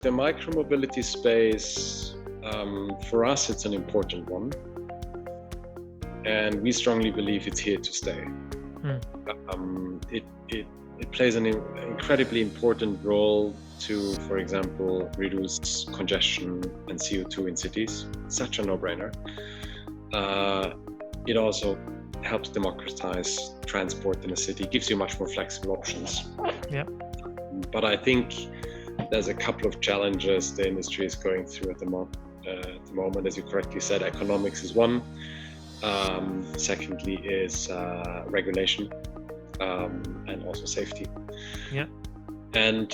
The micromobility space, for us, it's an important one. And we strongly believe it's here to stay. It plays an incredibly important role to, for example, reduce congestion and CO2 in cities. Such a no-brainer. It also helps democratize transport in a city, gives you much more flexible options. Yeah. But I think there's a couple of challenges the industry is going through at the moment. As you correctly said, economics is one. Secondly is regulation and also safety. Yeah. And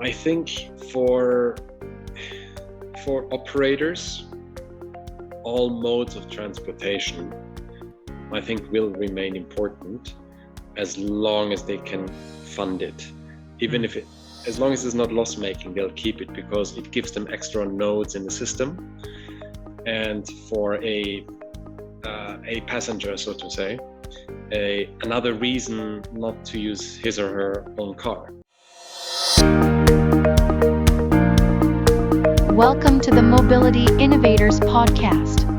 I think for operators, all modes of transportation, I think will remain important as long as they can fund it. Even if as long as it's not loss making, they'll keep it because it gives them extra nodes in the system. And for a passenger, so to say, another reason not to use his or her own car. Welcome to the Mobility Innovators podcast.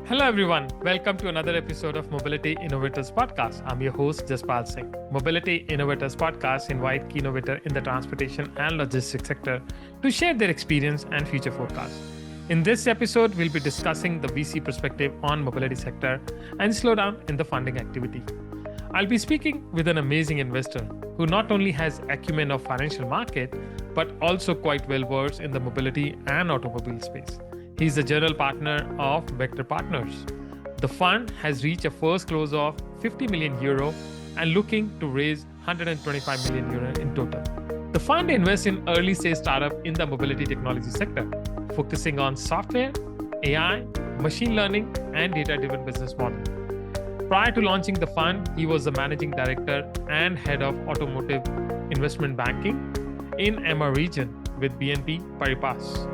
Hello everyone, welcome to another episode of Mobility Innovators podcast. I'm your host Jaspal Singh. Mobility Innovators podcast invite key innovators in the transportation and logistics sector to share their experience and future forecasts. In this episode, we'll be discussing the VC perspective on mobility sector and slowdown in the funding activity. I'll be speaking with an amazing investor who not only has acumen of financial market, but also quite well versed in the mobility and automobile space. He's the general partner of Vektor Partners. The fund has reached a first close of 50 million euro and looking to raise 125 million euro in total. The fund invests in early stage startup in the mobility technology sector, focusing on software, AI, machine learning, and data-driven business model. Prior to launching the fund, he was the managing director and head of Automotive Investment Banking in EMEA region with BNP Paribas.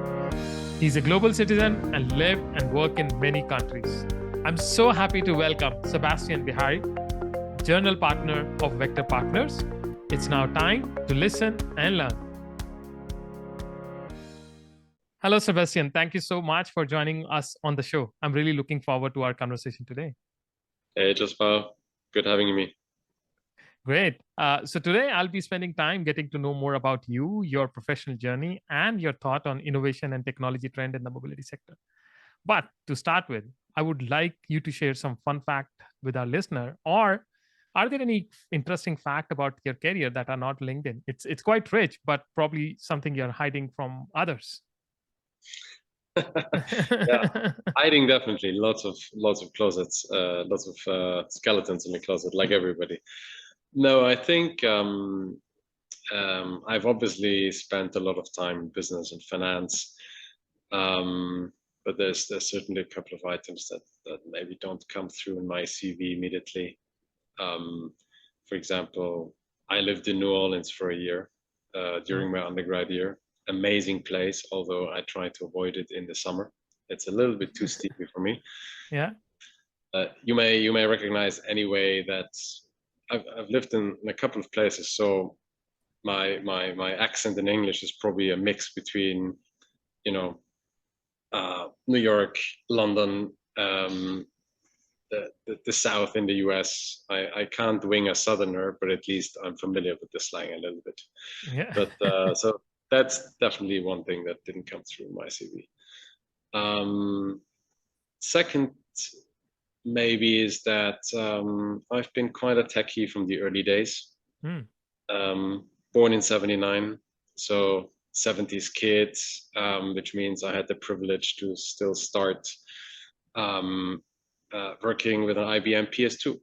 He's a global citizen and live and work in many countries. I'm so happy to welcome Sebastien Bihari, General Partner of Vektor Partners. It's now time to listen and learn. Hello, Sebastien. Thank you so much for joining us on the show. I'm really looking forward to our conversation today. Hey, Jaspal. Good having me. Great. So today I'll be spending time getting to know more about you, your professional journey, and your thought on innovation and technology trend in the mobility sector. But to start with, I would like you to share some fun fact with our listener, or are there any interesting fact about your career that are not LinkedIn? It's quite rich, but probably something you're hiding from others. Yeah, hiding definitely. Lots of closets, lots of skeletons in the closet, like everybody. No, I think I've obviously spent a lot of time in business and finance, but there's certainly a couple of items that maybe don't come through in my CV immediately. For example, I lived in New Orleans for a year during my undergrad year. Amazing place, although I try to avoid it in the summer. It's a little bit too steepy for me. Yeah. You may recognize anyway that I've lived in a couple of places, so my accent in English is probably a mix between, New York, London, the South in the US. I can't wing a Southerner, but at least I'm familiar with the slang a little bit. Yeah. But so that's definitely one thing that didn't come through my CV. Second, maybe is that I've been quite a techie from the early days. Born in '79, so 70s kid, which means I had the privilege to still start working with an IBM PS2,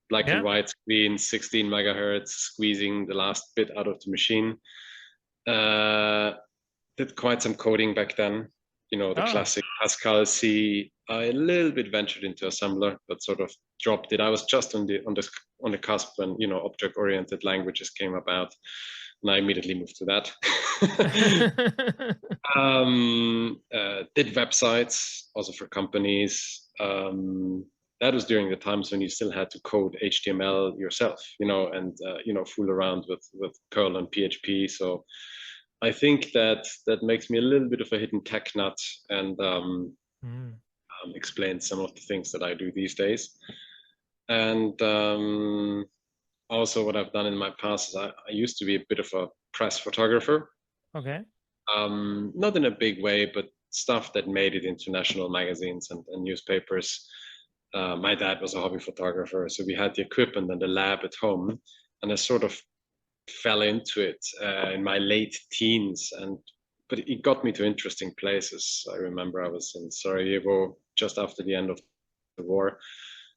black and white screen, 16 megahertz, squeezing the last bit out of the machine. Did quite some coding back then, the classic Pascal C. I a little bit ventured into assembler, but sort of dropped it. I was just on the cusp when object-oriented languages came about, and I immediately moved to that. Did websites also for companies, that was during the times when you still had to code HTML yourself, and fool around with Perl and PHP. So I think that makes me a little bit of a hidden tech nut, and explains some of the things that I do these days. And also what I've done in my past is I used to be a bit of a press photographer. Okay. Not in a big way, but stuff that made it into national magazines and newspapers. My dad was a hobby photographer, so we had the equipment and the lab at home, and I sort of fell into it in my late teens, but it got me to interesting places. I remember I was in Sarajevo just after the end of the war.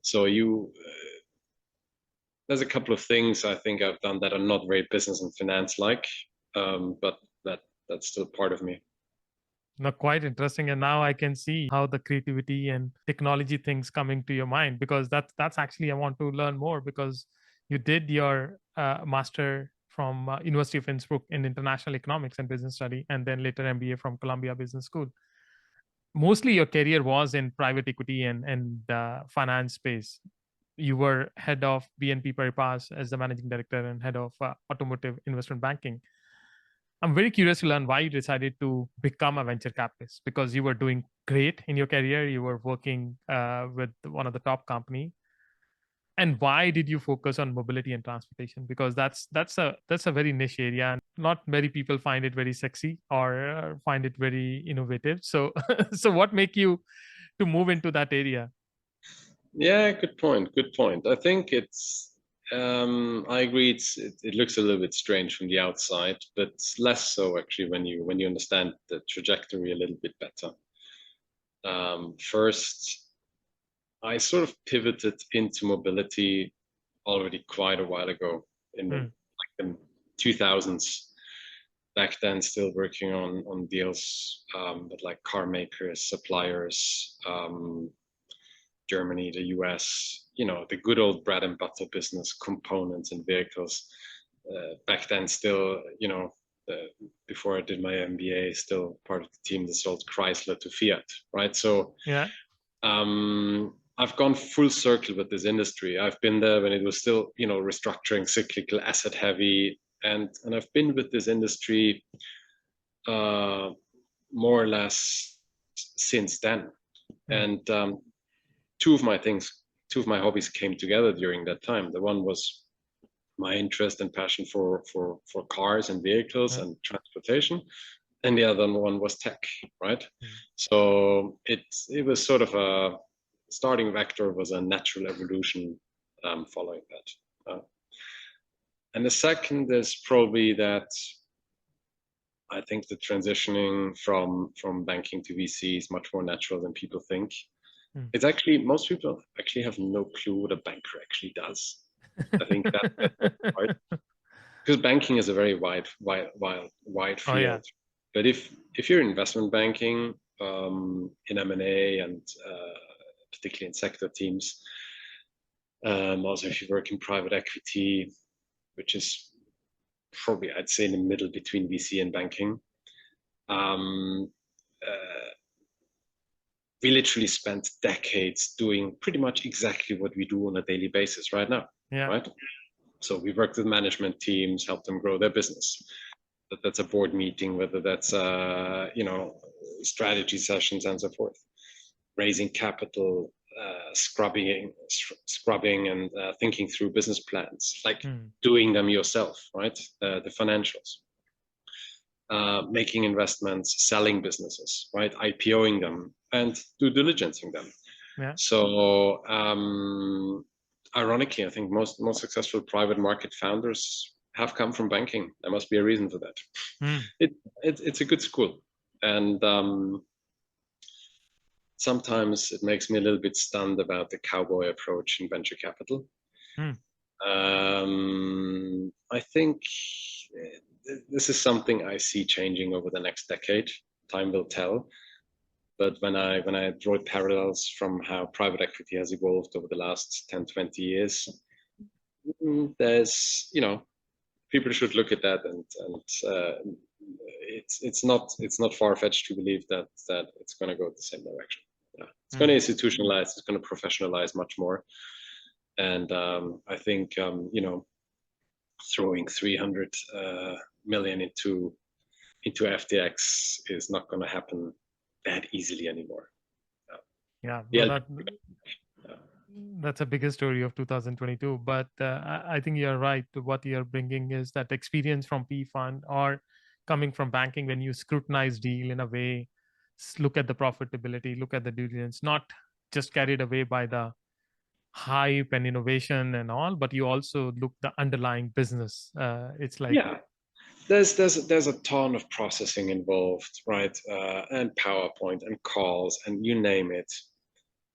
So there's a couple of things I think I've done that are not very business and finance like, but that's still part of me. No, quite interesting. And now I can see how the creativity and technology things coming to your mind, because that's actually, I want to learn more, because you did your master from University of Innsbruck in international economics and business study, and then later MBA from Columbia Business School. Mostly your career was in private equity and finance space. You were head of BNP Paribas as the managing director and head of Automotive Investment Banking. I'm very curious to learn why you decided to become a venture capitalist, because you were doing great in your career. You were working with one of the top company. And why did you focus on mobility and transportation? Because that's a very niche area, and not many people find it very sexy or find it very innovative. So so what make you to move into that area? Yeah, good point. I think I agree. It looks a little bit strange from the outside, but less so actually when you understand the trajectory a little bit better. First, I sort of pivoted into mobility already quite a while ago in the 2000s. Back then, still working on deals with like car makers, suppliers, Germany, the US, the good old bread and butter business, components and vehicles. Back then, still, before I did my MBA, still part of the team that sold Chrysler to Fiat, right? So Yeah. I've gone full circle with this industry. I've been there when it was still, restructuring, cyclical, asset heavy, and I've been with this industry more or less since then. And two of my hobbies came together during that time. The one was my interest and passion for cars and vehicles and transportation, and the other one was tech, right? So it was sort of a starting Vektor was a natural evolution following that. And the second is probably that I think the transitioning from banking to VC is much more natural than people think. It's actually, most people actually have no clue what a banker actually does. I think that's part, because banking is a very wide field. Oh, yeah. But if you're investment banking in M&A and particularly in sector teams, also if you work in private equity, which is probably, I'd say, in the middle between VC and banking, we literally spent decades doing pretty much exactly what we do on a daily basis right now. Yeah. Right. So we worked with management teams, help them grow their business. That's a board meeting, whether that's strategy sessions and so forth, raising capital, scrubbing and thinking through business plans, like doing them yourself, right? The financials, making investments, selling businesses, right? IPOing them and due diligencing them. Yeah. So ironically, I think most successful private market founders have come from banking. There must be a reason for that. It's a good school, and sometimes it makes me a little bit stunned about the cowboy approach in venture capital. I think this is something I see changing over the next decade. Time will tell. But when I draw parallels from how private equity has evolved over the last 10, 20 years, there's, people should look at that, and it's not far-fetched to believe that it's going to go the same direction. Yeah, It's going to institutionalize. It's going to professionalize much more. And I think throwing 300 million into FTX is not going to happen that easily anymore. That's a bigger story of 2022. But I think you're right. What you're bringing is that experience from P fund or coming from banking, when you scrutinize deal in a way, look at the profitability, look at the diligence, not just carried away by the hype and innovation and all, but you also look the underlying business. It's like there's a ton of processing involved, right? And PowerPoint and calls and you name it.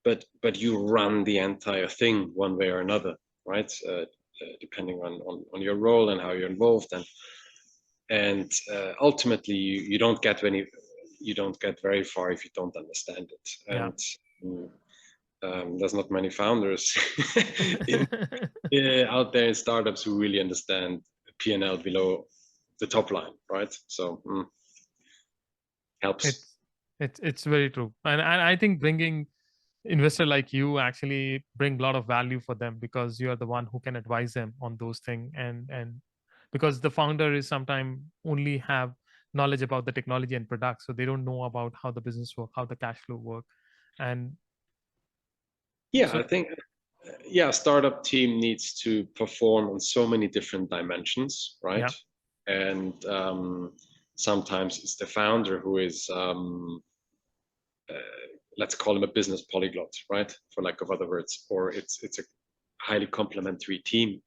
But you run the entire thing one way or another, right? Depending on your role and how you're involved, and ultimately you don't get very far if you don't understand it. And there's not many founders out there in startups who really understand P&L below the top line, right? So helps. It's very true, and I think bringing investor like you actually bring a lot of value for them, because you're the one who can advise them on those things, and because the founder is sometimes only have knowledge about the technology and product, so they don't know about how the business work, how the cash flow work. And I think startup team needs to perform on so many different dimensions, right? And sometimes it's the founder who is let's call him a business polyglot, right? For lack of other words, or it's a highly complementary team.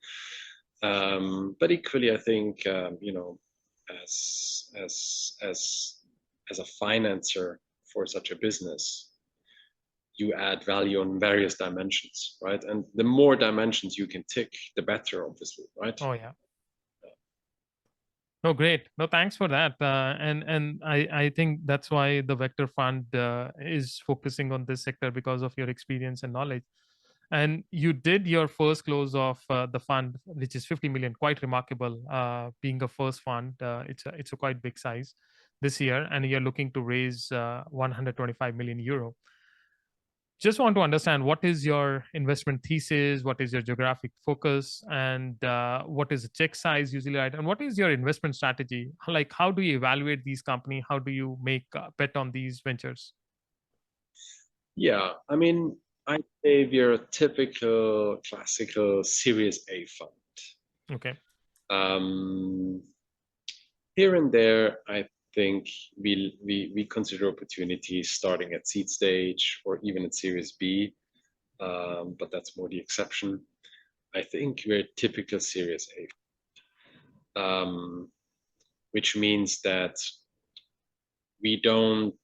But equally, I think as a financer for such a business, you add value on various dimensions, right? And the more dimensions you can tick, the better, obviously, right? Oh yeah. No, great. No, thanks for that. And I think that's why the Vektor Fund is focusing on this sector, because of your experience and knowledge. And you did your first close of the fund, which is 50 million, quite remarkable. Being a first fund, it's a quite big size this year, and you're looking to raise 125 million euro. Just want to understand, what is your investment thesis, what is your geographic focus, and what is the check size usually, right? And what is your investment strategy? Like, how do you evaluate these companies? How do you make a bet on these ventures? Yeah, I mean, I'd say we're a typical classical Series A fund. Okay. Here and there, I think we consider opportunities starting at seed stage or even at Series B, but that's more the exception. I think we're typical Series A, which means that we don't,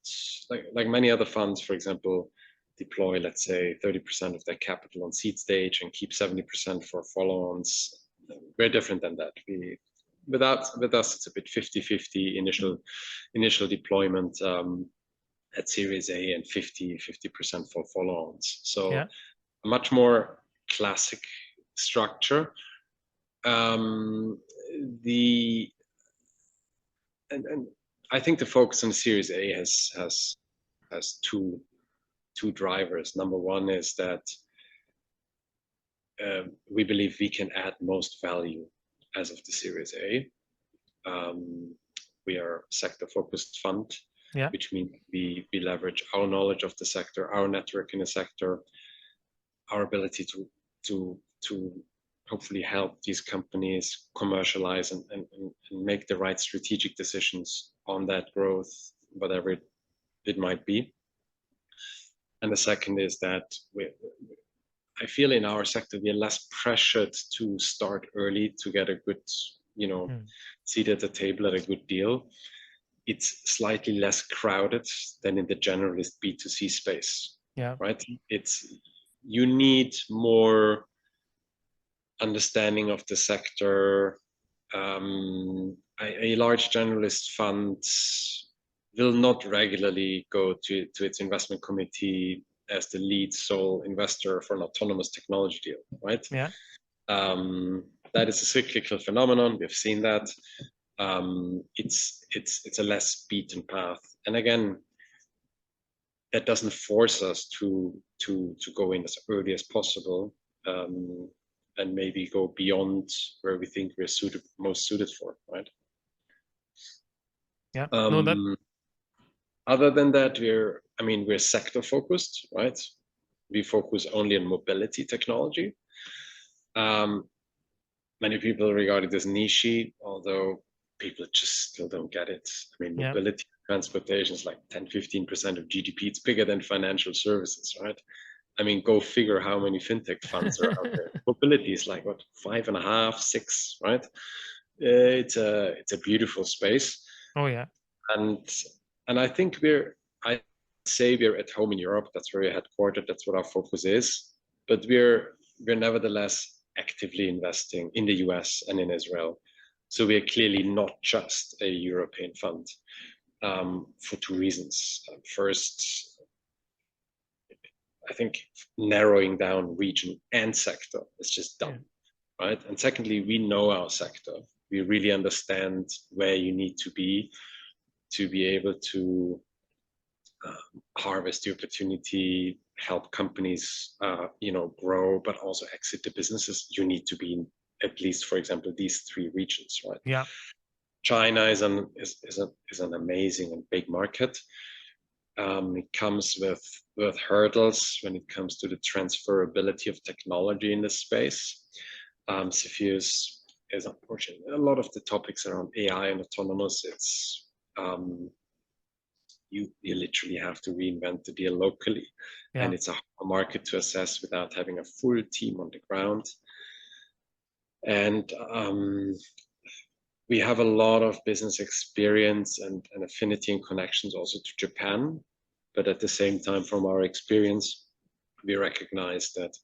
like many other funds, for example, deploy, let's say, 30% of their capital on seed stage and keep 70% for follow-ons. We're different than that. With us, it's a bit 50-50 initial deployment at Series A and 50% for follow-ons. So a much more classic structure. And I think the focus on Series A has two drivers. Number one is that we believe we can add most value as of the Series A. We are a sector-focused fund, which means we leverage our knowledge of the sector, our network in the sector, our ability to hopefully help these companies commercialize and make the right strategic decisions on that growth, whatever it might be. And the second is that I feel in our sector, we are less pressured to start early to get a good, seat at the table at a good deal. It's slightly less crowded than in the generalist B2C space, right? You need more understanding of the sector. A large generalist fund will not regularly go to its investment committee as the lead sole investor for an autonomous technology deal, right? That is a cyclical phenomenon. We've seen that. It's a less beaten path. And again, that doesn't force us to go in as early as possible, and maybe go beyond where we think we're most suited for, right? Yeah. No, that. Other than that, we're sector focused, right? We focus only on mobility technology. Many people regard it as niche, although people just still don't get it. I mean, mobility transportation is like 10-15% of GDP. It's bigger than financial services, right? I mean, go figure how many fintech funds are out there. Mobility is like what, 5.5, 6, right? It's a beautiful space. Oh yeah. And I think I'd say we're at home in Europe. That's where we're headquartered. That's what our focus is. But we're nevertheless actively investing in the US and in Israel. So we're clearly not just a European fund, for two reasons. First, I think narrowing down region and sector is just dumb, right? And secondly, we know our sector. We really understand where you need to be able to harvest the opportunity, help companies, grow, but also exit the businesses. You need to be in at least, for example, these three regions, right? Yeah. China is an amazing and big market. It comes with hurdles when it comes to the transferability of technology in this space. Cepheus is unfortunately a lot of the topics around AI and autonomous. It's you literally have to reinvent the deal locally, and it's a market to assess without having a full team on the ground. And we have a lot of business experience and affinity and connections also to Japan. But at the same time, from our experience, we recognize that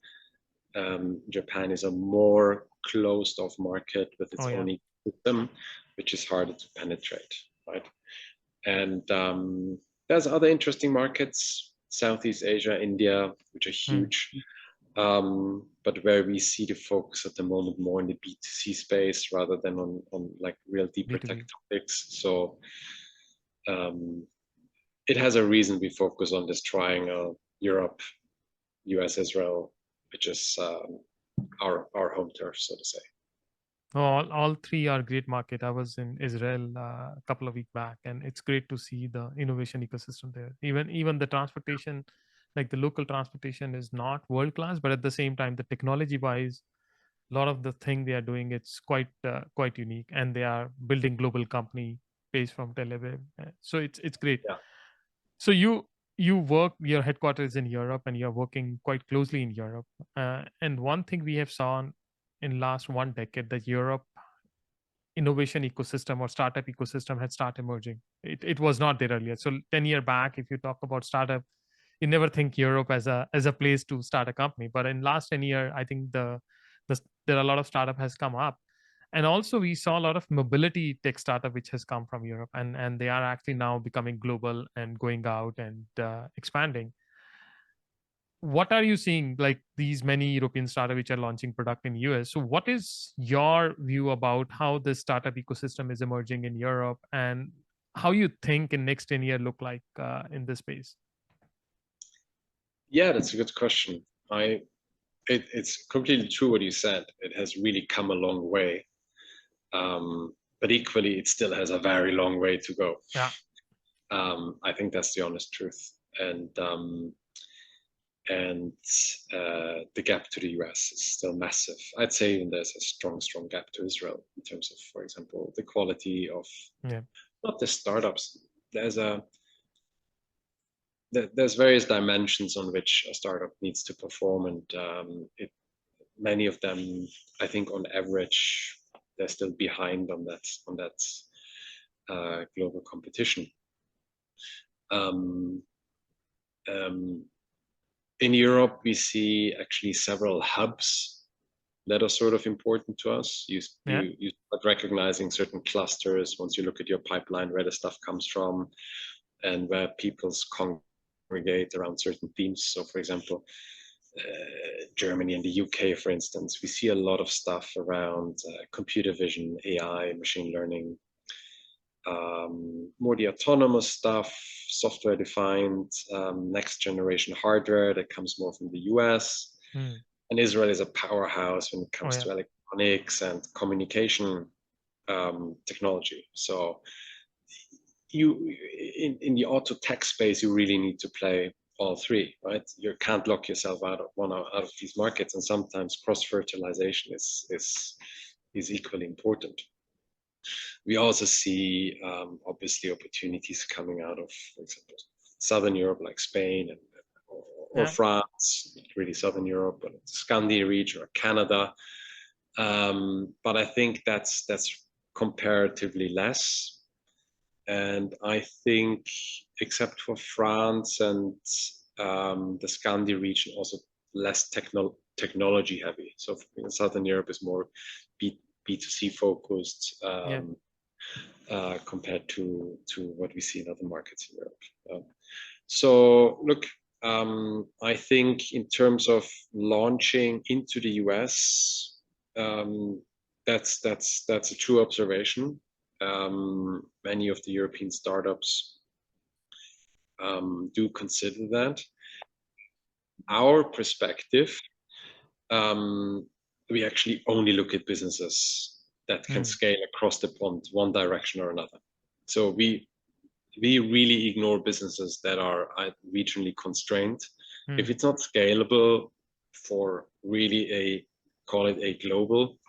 Japan is a more closed off market with its own ecosystem, which is harder to penetrate, right? And there's other interesting markets, Southeast Asia, India, which are huge, but where we see the focus at the moment more in the B2C space rather than on like real deeper tech topics. So it has a reason we focus on this triangle: Europe, US, Israel, which is our home turf, so to say. All three are great market. I was in Israel a couple of weeks back, and it's great to see the innovation ecosystem there. Even the transportation, like the local transportation, is not world class, but at the same time, the technology wise, a lot of the thing they are doing, it's quite unique, and they are building global company based from Tel Aviv. So it's great. Yeah. So you work, your headquarters in Europe, and you're working quite closely in Europe. And one thing we have saw in last 1 decade, that Europe innovation ecosystem or startup ecosystem had started emerging. It was not there earlier. So 10 years back, if you talk about startup, you never think Europe as a place to start a company. But in last 10 years, I think there are a lot of startup has come up. And also we saw a lot of mobility tech startup which has come from Europe, and they are actually now becoming global and going out and expanding. What are you seeing, like these many European startups which are launching product in US? So what is your view about how the startup ecosystem is emerging in Europe, and how you think in next 10 years look like in this space? Yeah, that's a good question. It's completely true what you said. It has really come a long way. But equally, it still has a very long way to go. Yeah. I think that's the honest truth. And the gap to the US is still massive. I'd say even there's a strong gap to Israel in terms of, for example, the quality of not the startups. There's various dimensions on which a startup needs to perform, and many of them, I think, on average, they're still behind on that global competition. In Europe, we see actually several hubs that are sort of important to us. You start recognizing certain clusters once you look at your pipeline, where the stuff comes from and where people's congregate around certain themes. So, for example, Germany and the UK, for instance, we see a lot of stuff around computer vision, AI, machine learning, more the autonomous stuff, software-defined next generation hardware that comes more from the US. Mm. And Israel is a powerhouse when it Oh, comes yeah. to electronics and communication technology. So in the auto tech space, you really need to play all three, right? You can't lock yourself out of these markets, and sometimes cross-fertilization is equally important. We also see obviously opportunities coming out of, for example, Southern Europe, like Spain or Yeah. France, not really Southern Europe, but Scandi region or Canada. But I think that's comparatively less. And I think, except for France and the Scandi region, also less technology heavy. So Southern Europe is more B2C focused Yeah. compared to what we see in other markets in Europe. So look, I think in terms of launching into the US, that's a true observation. Many of the European startups do consider that. Our perspective, we actually only look at businesses that can scale across the pond, one direction or another. So we really ignore businesses that are regionally constrained. If it's not scalable for really call it a global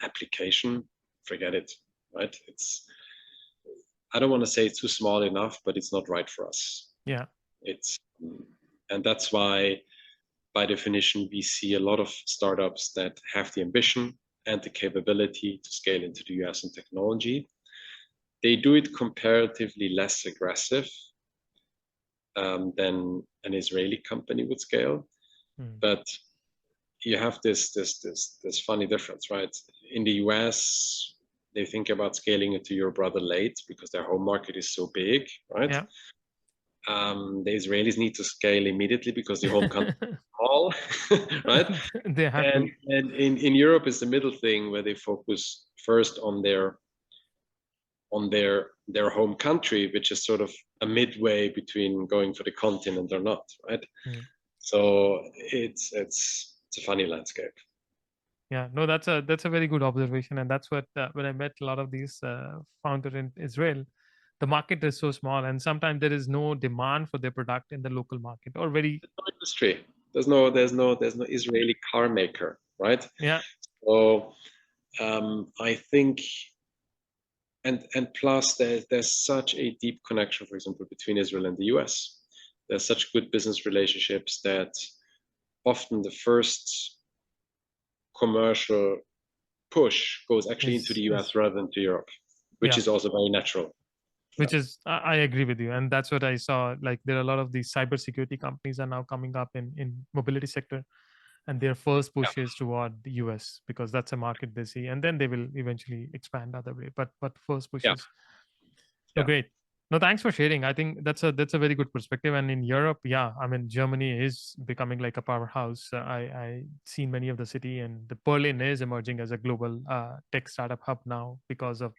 application, forget it, right? I don't want to say it's too small enough, but it's not right for us. Yeah. And that's why, by definition, we see a lot of startups that have the ambition and the capability to scale into the US in technology. They do it comparatively less aggressive than an Israeli company would scale. But you have this funny difference, right? In the US, they think about scaling it to your brother late because their home market is so big, right? Yeah. The Israelis need to scale immediately because the home country is small, right? They have and in Europe is the middle thing where they focus first on their home country, which is sort of a midway between going for the continent or not, right? So it's a funny landscape. Yeah, no, that's a very good observation, and that's what when I met a lot of these founders in Israel, the market is so small, and sometimes there is no demand for their product in the local market, or very no industry. There's no Israeli car maker, right? Yeah. So I think, and plus there's such a deep connection, for example, between Israel and the US. There's such good business relationships that often the first commercial push goes actually into the US rather than to Europe, which is also very natural. Which is, I agree with you, and that's what I saw. Like there are a lot of these cybersecurity companies are now coming up in mobility sector, and their first push is toward the US because that's a market they see, and then they will eventually expand other way. But first push is great. No, thanks for sharing. I think that's a very good perspective. And in Europe, yeah, I mean Germany is becoming like a powerhouse. I seen many of the city, and the Berlin is emerging as a global tech startup hub now because of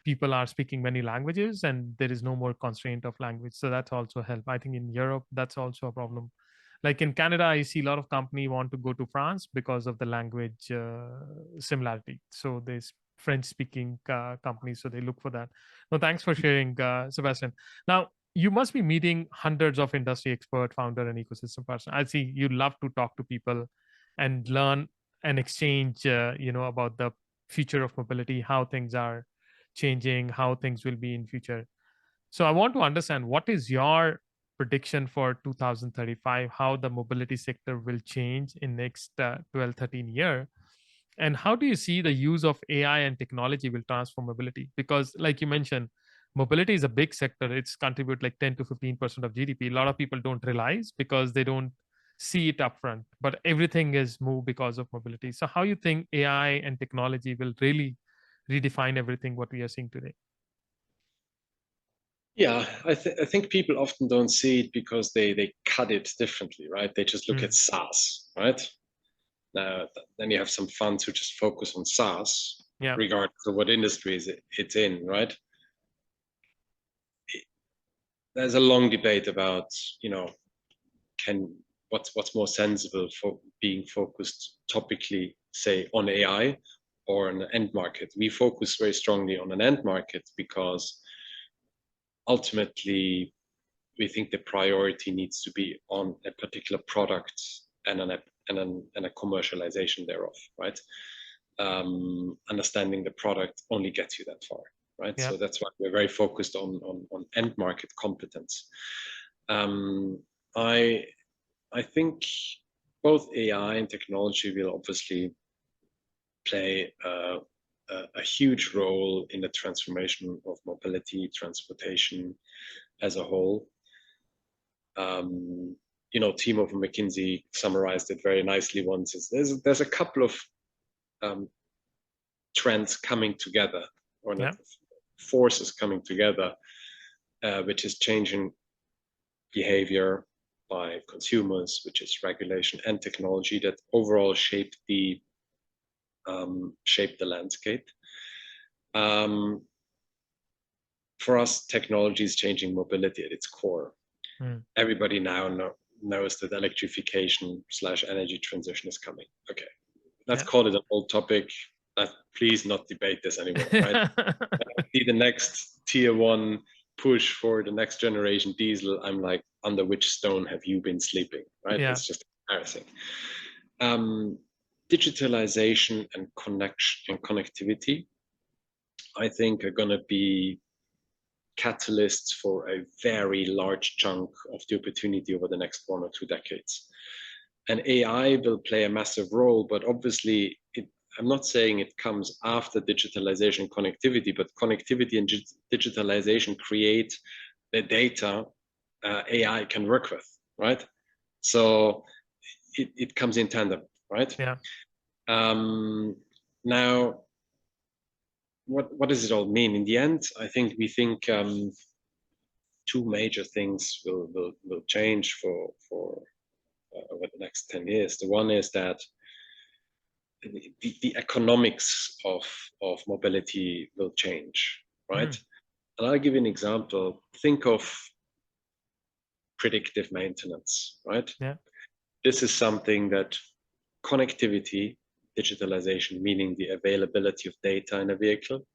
people are speaking many languages and there is no more constraint of language, so that's also help. I think in Europe that's also a problem. Like in Canada, I see a lot of company want to go to France because of the language similarity, so there's French speaking companies, so they look for that. No, thanks for sharing, Sebastian. Now you must be meeting hundreds of industry expert, founder, and ecosystem person. I see you love to talk to people and learn and exchange about the future of mobility, how things are changing, how things will be in future. So I want to understand, what is your prediction for 2035, how the mobility sector will change in next 12 13 year, and how do you see the use of AI and technology will transform mobility? Because like you mentioned, mobility is a big sector. It's contribute like 10 to 15% of GDP. A lot of people don't realize because they don't see it upfront, but everything is moved because of mobility. So how you think AI and technology will really redefine everything what we are seeing today? Yeah, I think people often don't see it because they cut it differently, right? They just look at SaaS, right? Now, then you have some funds who just focus on SaaS, regardless of what industry it's in, right? there's a long debate about, what's more sensible for being focused topically, say, on AI or an end market. We focus very strongly on an end market because ultimately we think the priority needs to be on a particular product and a commercialization thereof, right? Understanding the product only gets you that far, right? Yeah. So that's why we're very focused on end market competence. I think both AI and technology will obviously play a huge role in the transformation of mobility, transportation as a whole. Team of McKinsey summarized it very nicely once. There's a couple of trends coming together, or not, forces coming together, which is changing behavior by consumers, which is regulation and technology that overall shape the landscape. For us, technology is changing mobility at its core. Everybody now knows that electrification/energy transition is coming. Okay, let's call it an old topic. Please not debate this anymore, right? See the next tier one push for the next generation diesel. I'm like, under which stone have you been sleeping, right? Yeah. It's just embarrassing. Digitalization and connection and connectivity, I think, are going to be catalysts for a very large chunk of the opportunity over the next 1 or 2 decades. And AI will play a massive role, but obviously I'm not saying it comes after digitalization and connectivity, but connectivity and digitalization create the data AI can work with, right? So it comes in tandem, right? Yeah. Now, what does it all mean? In the end, I think we think 2 major things will change for over the next 10 years. The one is that the economics of mobility will change, right? And I'll give you an example. Think of predictive maintenance, right? Yeah. This is something that connectivity, digitalization, meaning the availability of data in a vehicle,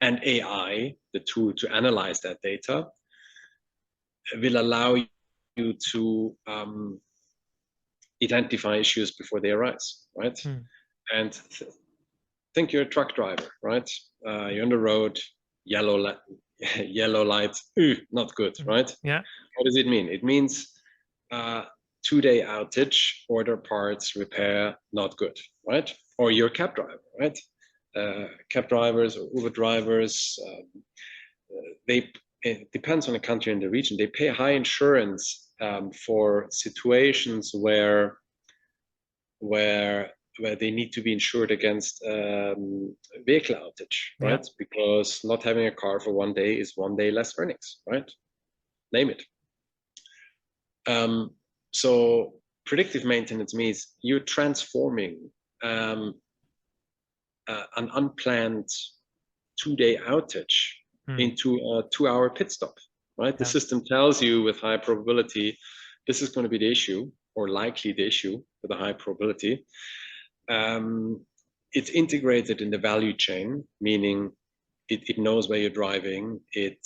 and AI, the tool to analyze that data, will allow you to identify issues before they arise, right? And think you're a truck driver, right? You're on the road, yellow light, not good, right? Yeah. What does it mean? It means 2-day outage, order parts, repair, not good, right? Or you're a cab driver, right? Cab drivers or Uber drivers, it depends on the country and the region. They pay high insurance for situations where they need to be insured against vehicle outage, right? Yeah. Because not having a car for 1 day is 1 day less earnings, right? Name it. So predictive maintenance means you're transforming an unplanned 2-day outage into a 2-hour pit stop, right? The system tells you with high probability, this is going to be the issue, or likely the issue with a high probability. It's integrated in the value chain, meaning it knows where you're driving. It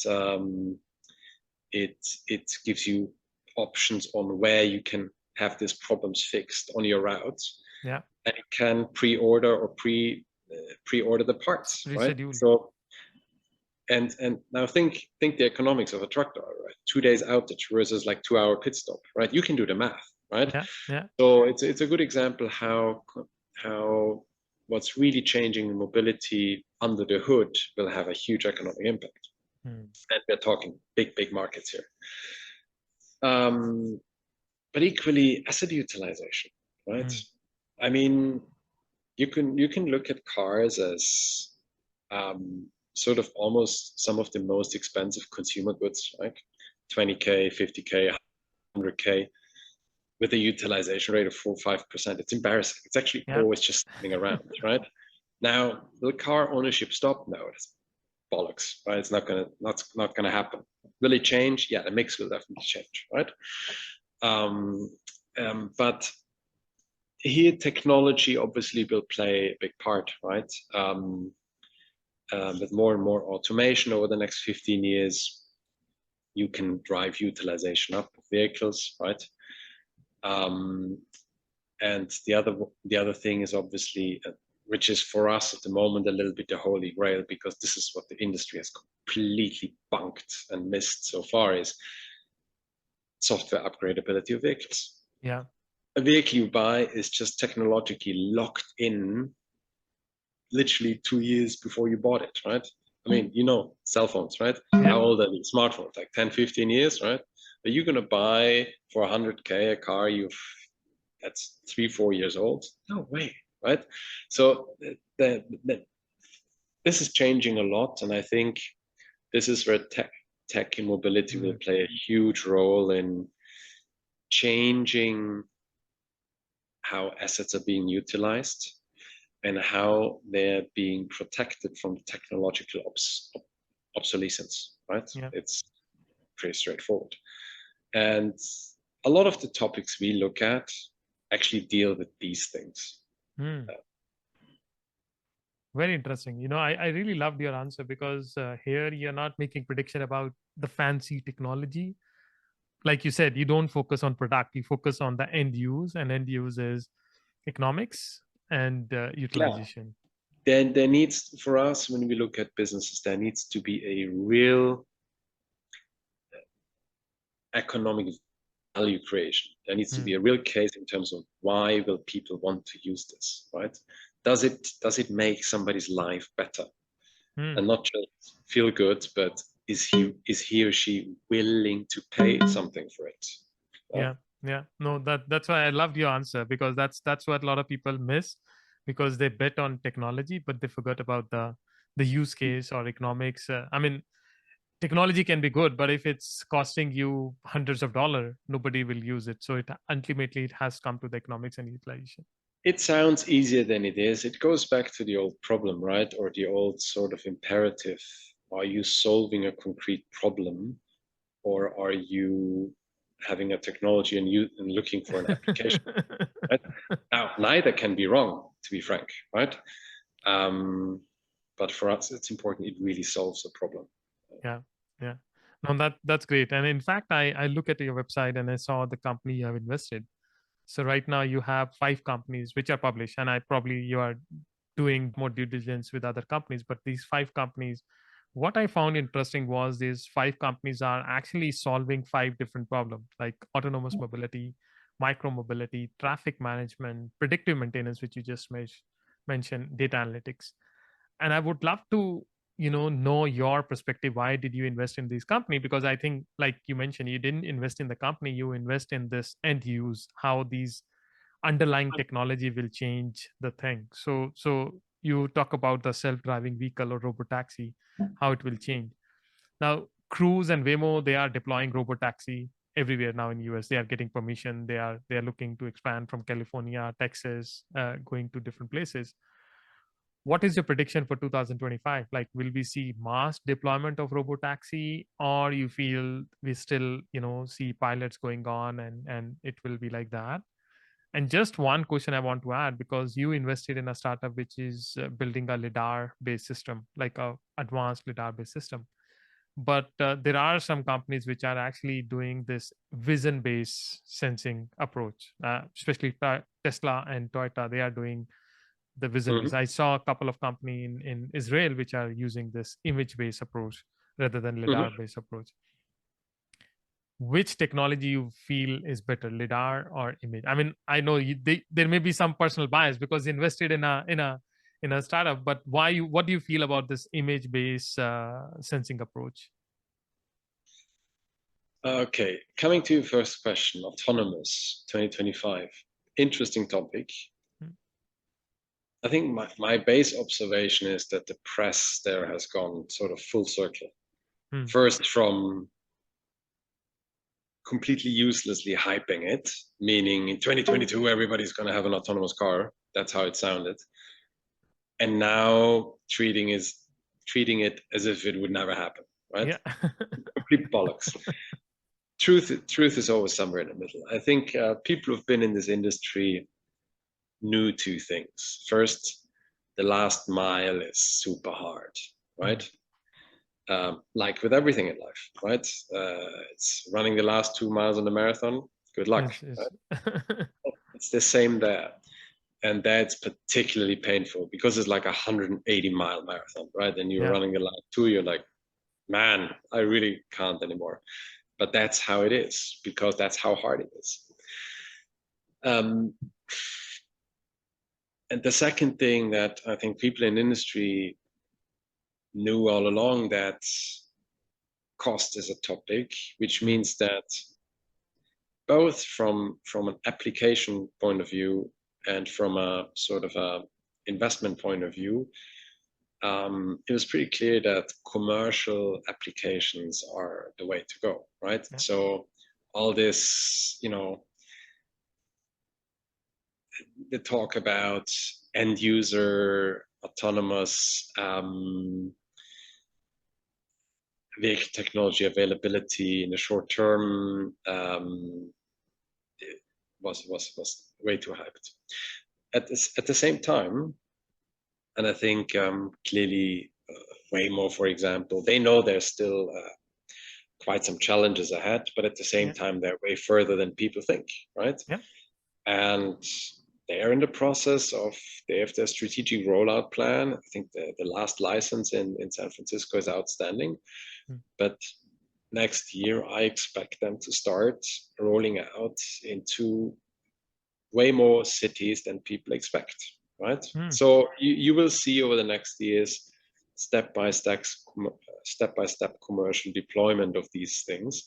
gives you options on where you can have these problems fixed on your routes. Yeah. And it can pre-order or pre-order the parts, right? So, and now think the economics of a truck driver, right? 2 days outage versus like 2-hour pit stop, right? You can do the math, right? Yeah. Yeah. So it's a good example how what's really changing in mobility under the hood will have a huge economic impact. And we're talking big markets here. But equally, asset utilization, right? I mean, you can look at cars as sort of almost some of the most expensive consumer goods, like 20K, 50K, 100K, with a utilization rate of 4-5%. It's embarrassing. It's actually always just sitting around, right? Now, will car ownership stop? No, bollocks, right? It's not gonna happen. Will it change? Yeah, the mix will definitely change, right? But here technology obviously will play a big part, right? With more and more automation over the next 15 years, you can drive utilization up of vehicles, right? And the other thing is obviously, which is for us at the moment a little bit the holy grail, because this is what the industry has completely bunked and missed so far, is software upgradability of vehicles. Yeah. A vehicle you buy is just technologically locked in literally 2 years before you bought it, right? I mean, you know, cell phones, right? Yeah. How old are these smartphones? Like 10, 15 years, right? Are you going to buy for 100K a car that's 3-4 years old? No way, right? So this is changing a lot, and I think this is where tech and mobility will play a huge role in changing how assets are being utilized and how they're being protected from technological obsolescence, right? Yeah. It's pretty straightforward. And a lot of the topics we look at actually deal with these things. Very interesting. You know, I really loved your answer, because here you're not making prediction about the fancy technology. Like you said, you don't focus on product, you focus on the end use, and end use is economics and utilization. Then there needs, for us, when we look at businesses, there needs to be a real economic value creation. There needs to be a real case in terms of why will people want to use this, right? Does it make somebody's life better? And not just feel good, but is he or she willing to pay something for it? Yeah. No, that's why I loved your answer, because that's what a lot of people miss, because they bet on technology, but they forgot about the use case or economics. I mean, technology can be good, but if it's costing you hundreds of dollars, nobody will use it. So it ultimately has come to the economics and utilization. It sounds easier than it is. It goes back to the old problem, right? Or the old sort of imperative. Are you solving a concrete problem, or are you having a technology and looking for an application? Right? Now, neither can be wrong, to be frank, right? But for us, it's important it really solves a problem. Yeah. No, that's great. And in fact, I look at your website and I saw the company you have invested. So right now you have 5 companies which are published, and you are doing more due diligence with other companies. But these 5 companies, what I found interesting was these 5 companies are actually solving 5 different problems, like autonomous mobility, micromobility, traffic management, predictive maintenance, which you just mentioned, data analytics. And I would love to know your perspective. Why did you invest in this company? Because I think, like you mentioned, you didn't invest in the company, you invest in this end use, how these underlying technology will change the thing. So you talk about the self-driving vehicle or robotaxi, how it will change. Now Cruise and Waymo, they are deploying robotaxi everywhere now in US. They are getting permission, they are looking to expand from California, Texas, going to different places. What is your prediction for 2025? Like, will we see mass deployment of robotaxi, or you feel we still, see pilots going on and it will be like that? And just one question I want to add, because you invested in a startup which is building a LiDAR based system, like a advanced LiDAR based system. But there are some companies which are actually doing this vision based sensing approach, especially Tesla and Toyota. They are doing the vision based. I saw a couple of companies in Israel which are using this image based approach rather than LiDAR based approach. Which technology you feel is better, LiDAR or image? I mean, I know there may be some personal bias because you invested in a startup, but what do you feel about this image based sensing approach? Okay, coming to your first question, autonomous 2025, interesting topic. I think my base observation is that the press there has gone sort of full circle. First, from completely uselessly hyping it, meaning in 2022 everybody's going to have an autonomous car. That's how it sounded. And now treating is treating it as if it would never happen, right? Yeah. Complete bollocks. Truth is always somewhere in the middle. I think people who've been in this industry knew two things. First, the last mile is super hard, right? Like with everything in life, right? It's running the last 2 miles on the marathon. Good luck. Right? It's the same there. And that's particularly painful because it's like a 180-mile marathon, right? And you're running the last 2, you're like, man, I really can't anymore. But that's how it is, because that's how hard it is. And the second thing that I think people in industry knew all along, that cost is a topic, which means that both from an application point of view and from a sort of a investment point of view, it was pretty clear that commercial applications are the way to go, right? Yeah. So all this, the talk about end user autonomous vehicle technology availability in the short term was way too hyped. At the same time, and I think clearly Waymo, for example, they know there's still quite some challenges ahead, but at the same time, they're way further than people think, right? Yeah. And they're in the process of, they have their strategic rollout plan. I think the last license in San Francisco is outstanding. But next year, I expect them to start rolling out into way more cities than people expect, right? So you will see over the next years step-by-step commercial deployment of these things.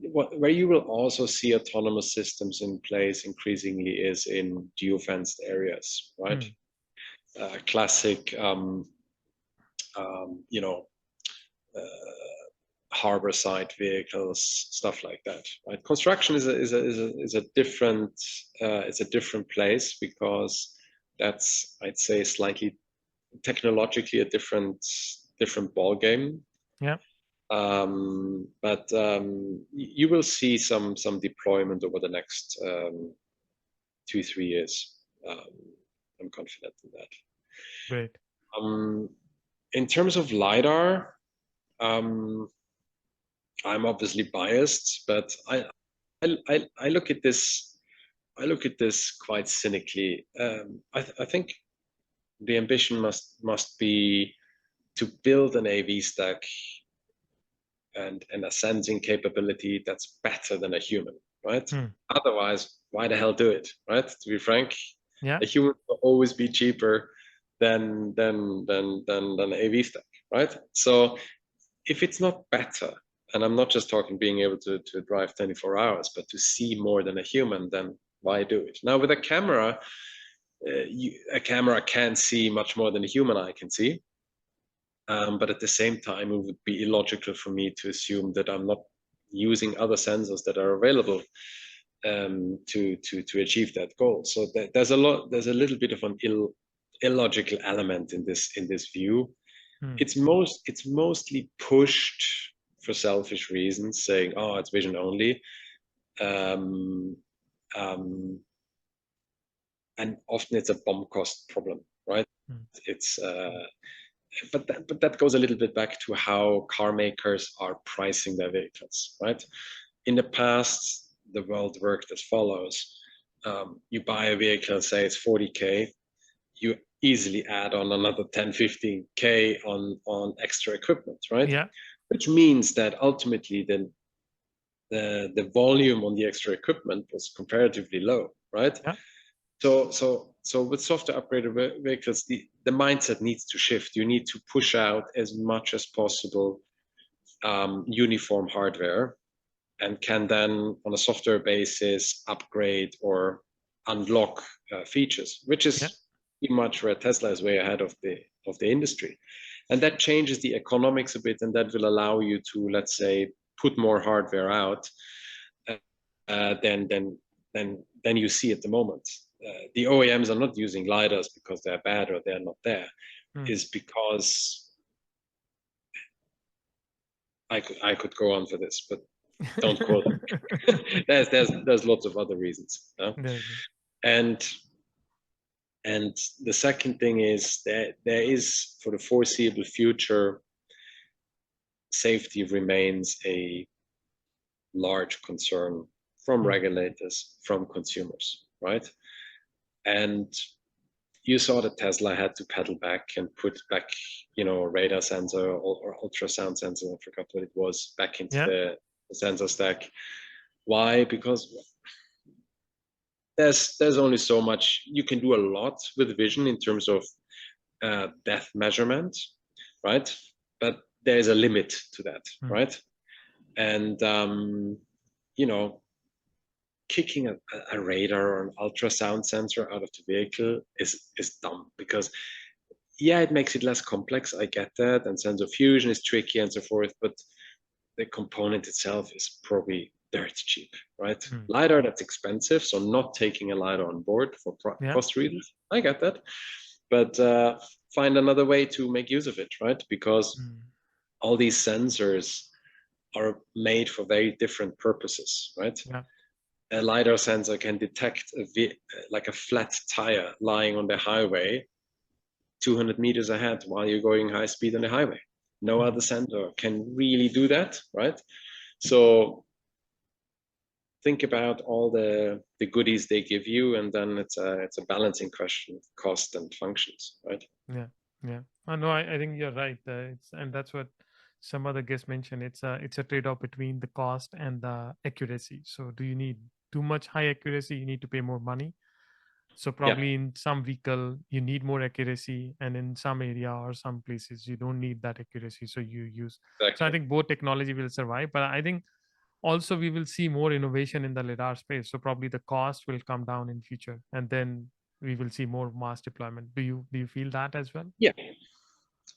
Where you will also see autonomous systems in place increasingly is in geofenced areas, right? Classic, harbor side vehicles, stuff like that. Right? Construction is a different it's a different place, because that's, I'd say, slightly technologically a different ball game. Yeah. But you will see some deployment over the next 2-3 years. I'm confident in that. Great. In terms of LiDAR, I'm obviously biased, but I look at this. I look at this quite cynically. I think the ambition must be to build an AV stack and a sensing capability that's better than a human, right? Otherwise, why the hell do it, right? To be frank, a human will always be cheaper than an AV stack, right? So if it's not better, and I'm not just talking being able to drive 24 hours, but to see more than a human, then why do it? Now with a camera, a camera can see much more than a human eye can see. But at the same time, it would be illogical for me to assume that I'm not using other sensors that are available to achieve that goal. So there's a little bit of an illogical element in this view. It's mostly pushed for selfish reasons, saying, "Oh, it's vision only," and often it's a BOM cost problem, right? It's but that goes a little bit back to how car makers are pricing their vehicles, right? In the past, the world worked as follows: you buy a vehicle, say it's 40K, you easily add on another 10-15K on extra equipment, right? Yeah. Which means that ultimately then the volume on the extra equipment was comparatively low, right? Yeah. So with software upgraded vehicles, the mindset needs to shift. You need to push out as much as possible uniform hardware, and can then on a software basis upgrade or unlock features, which is pretty much where Tesla is way ahead of the industry. And that changes the economics a bit, and that will allow you to, let's say, put more hardware out than you see at the moment. The OEMs are not using LiDARs because they're bad or they're not there. Is because I could go on for this, but don't quote me. there's lots of other reasons. And the second thing is that there is, for the foreseeable future, safety remains a large concern from regulators, from consumers, right? And you saw that Tesla had to pedal back and put back, a radar sensor or ultrasound sensor, I forgot what it was, back into the sensor stack. Why? Because there's only so much you can do. A lot with vision in terms of depth measurement, right? But there's a limit to that, right? And kicking a radar or an ultrasound sensor out of the vehicle is dumb, because it makes it less complex. I get that, and sensor fusion is tricky and so forth, but the component itself is probably dirt cheap, right? LiDAR, that's expensive, so not taking a LiDAR on board for cost reasons, I get that, but find another way to make use of it, right? Because all these sensors are made for very different purposes, right? A LiDAR sensor can detect like a flat tire lying on the highway 200 meters ahead while you're going high speed on the highway. No other sensor can really do that, right? So think about all the goodies they give you, and then it's a balancing question, cost and functions, right? Yeah. No, I think you're right. And that's what some other guests mentioned. It's a trade-off between the cost and the accuracy. So do you need too much high accuracy? You need to pay more money. So probably in some vehicle you need more accuracy, and in some area or some places you don't need that accuracy. So you use. Exactly. So I think both technology will survive, but I think also we will see more innovation in the LiDAR space. So probably the cost will come down in future, and then we will see more mass deployment. Do you feel that as well? Yeah,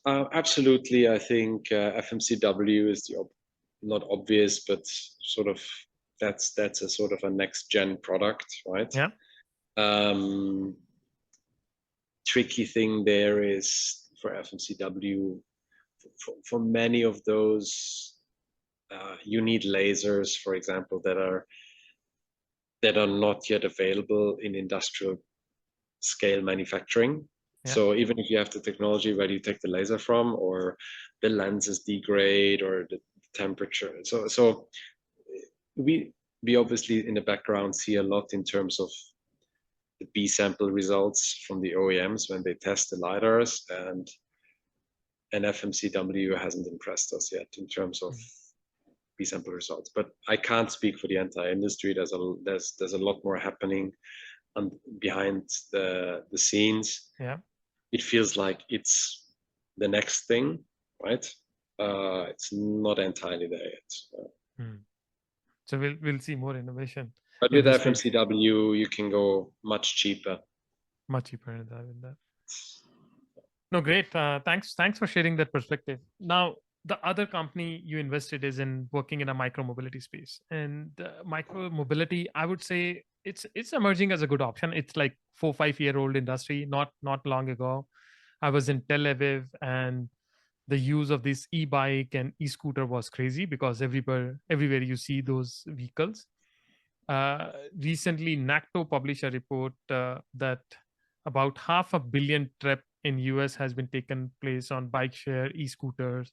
absolutely. I think FMCW is not obvious, but sort of that's a sort of a next gen product, right? Yeah. Tricky thing there is for FMCW, for many of those, you need lasers, for example, that are not yet available in industrial scale manufacturing. So even if you have the technology where you take the laser from, or the lenses degrade, or the temperature, so we obviously in the background see a lot in terms of the B sample results from the OEMs when they test the LiDARs, and FMCW hasn't impressed us yet in terms of B sample results. But I can't speak for the entire industry. There's a lot more happening behind the scenes. It feels like it's the next thing, right? It's not entirely there yet. So we'll see more innovation. But with FMCW, you can go much cheaper. Much cheaper than that. No, great. Thanks for sharing that perspective. Now, the other company you invested is in working in a micromobility space, and micromobility, I would say it's emerging as a good option. It's like 4-5 year old industry. Not long ago, I was in Tel Aviv, and the use of this e-bike and e-scooter was crazy because everywhere you see those vehicles. Recently, NACTO published a report that about 500 million trip in US has been taken place on bike share, e-scooters,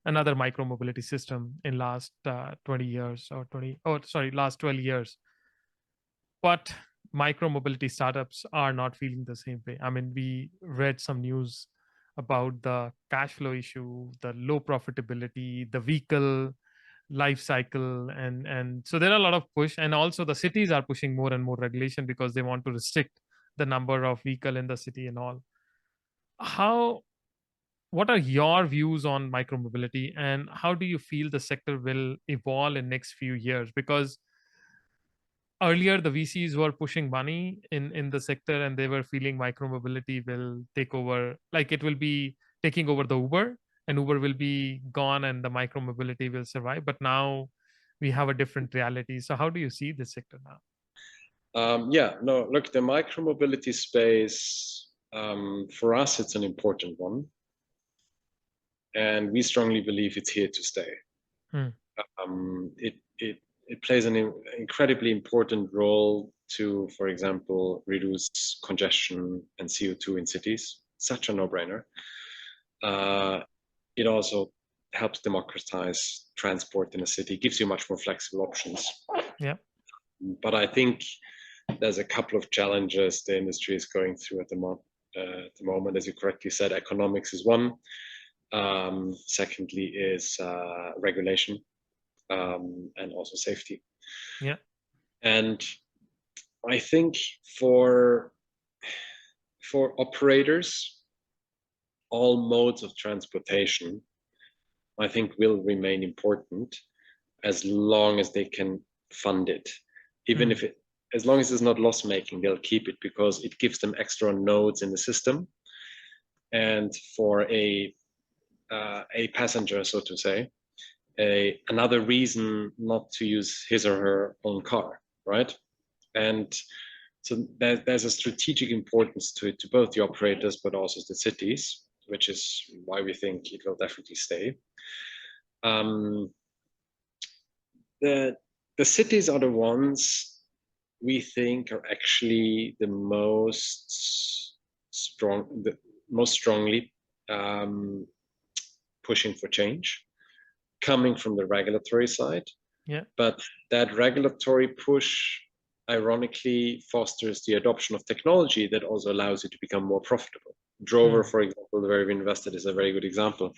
another micromobility system in last 20 years last 12 years. But micromobility startups are not feeling the same way. I mean, we read some news about the cash flow issue, the low profitability, the vehicle life cycle, and so there are a lot of push, and also the cities are pushing more and more regulation because they want to restrict the number of vehicle in the city and all. What are your views on micromobility, and how do you feel the sector will evolve in next few years? Because earlier the VCs were pushing money in the sector, and they were feeling micromobility will take over, like it will be taking over the Uber, and Uber will be gone and the micromobility will survive. But now we have a different reality. So how do you see this sector now? Look, the micromobility space, for us, it's an important one. And we strongly believe it's here to stay. It plays an incredibly important role to, for example, reduce congestion and CO2 in cities. Such a no-brainer. It also helps democratize transport in a city, gives you much more flexible options. Yeah. But I think there's a couple of challenges the industry is going through at the moment. As you correctly said, economics is one. Secondly is regulation and also safety. Yeah. And I think for operators, all modes of transportation, I think, will remain important as long as they can fund it. Even if as long as it's not loss making, they'll keep it because it gives them extra nodes in the system. And for a passenger, so to say, another reason not to use his or her own car, right? And so there's a strategic importance to both the operators, but also the cities, which is why we think it will definitely stay. The cities are the ones we think are actually the most strongly pushing for change, coming from the regulatory side. Yeah. But that regulatory push, ironically, fosters the adoption of technology that also allows you to become more profitable. Drover, for example, where we invested, is a very good example,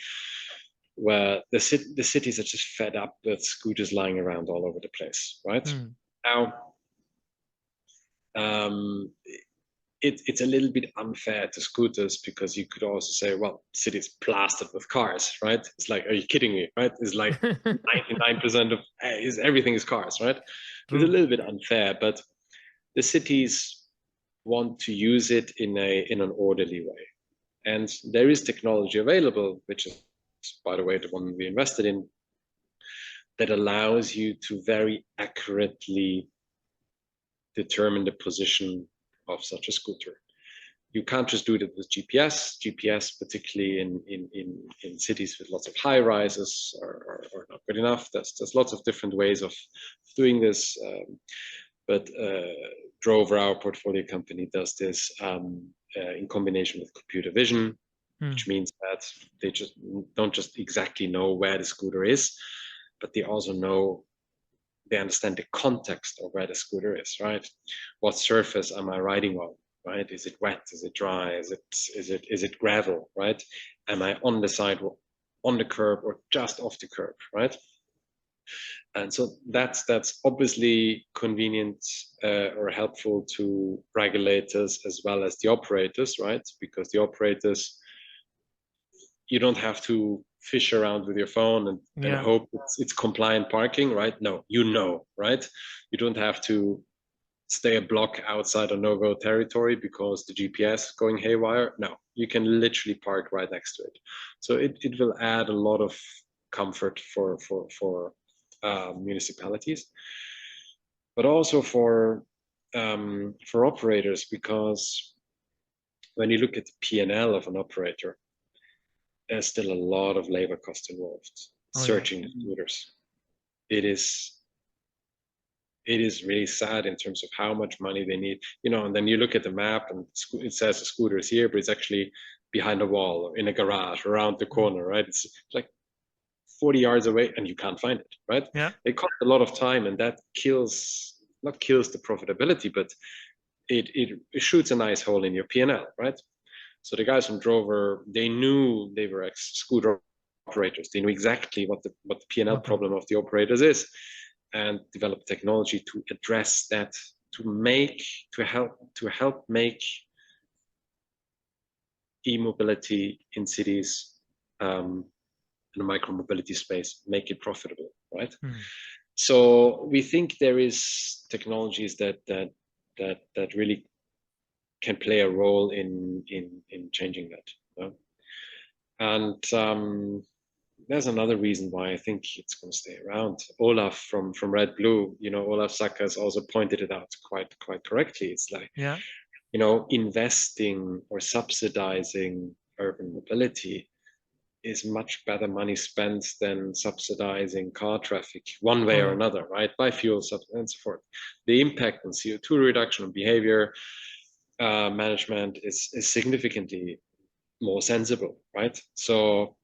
where the cities are just fed up with scooters lying around all over the place, right? Now, it's a little bit unfair to scooters because you could also say, well, the city is plastered with cars, right? It's like, are you kidding me, right? It's like 99% of everything is cars, right? It's a little bit unfair, but the cities want to use it in an orderly way. And there is technology available, which is, by the way, the one we invested in, that allows you to very accurately determine the position of such a scooter. You can't just do it with GPS. GPS, particularly in cities with lots of high rises, are not good enough. There's lots of different ways of doing this. But Drover, our portfolio company, does this in combination with computer vision, which means that they don't just exactly know where the scooter is, but they also they understand the context of where the scooter is, right? What surface am I riding on, right? Is it wet? Is it dry? Is it gravel, right? Am I on the sidewalk, on the curb, or just off the curb, right? And so that's obviously convenient or helpful to regulators as well as the operators, right? Because the operators, you don't have to fish around with your phone and hope it's compliant parking, right? No, right? You don't have to stay a block outside a no-go territory because the GPS is going haywire. No, you can literally park right next to it. So it will add a lot of comfort for municipalities, but also for operators, because when you look at the P&L of an operator, there's still a lot of labor cost involved searching the scooters. It is really sad in terms of how much money they need, and then you look at the map and it says the scooter is here, but it's actually behind a wall or in a garage around the corner, right? It's like 40 yards away and you can't find it, right? Yeah. It costs a lot of time, and that not kills the profitability, but it shoots a nice hole in your P&L, right? So the guys from Drover, they knew they were ex-scooter operators. They knew exactly what the P&L problem of the operators is, and developed technology to address that, to help make e-mobility in cities in the micromobility space, make it profitable, right? So we think there is technologies that really can play a role in changing that. And there's another reason why I think it's going to stay around. Olaf from Red Blue, Olaf Saka has also pointed it out quite correctly. It's like, investing or subsidizing urban mobility is much better money spent than subsidizing car traffic one way Oh, or yeah. another, right? By fuel and so forth. The impact on CO2 reduction and behavior management is significantly more sensible, right? So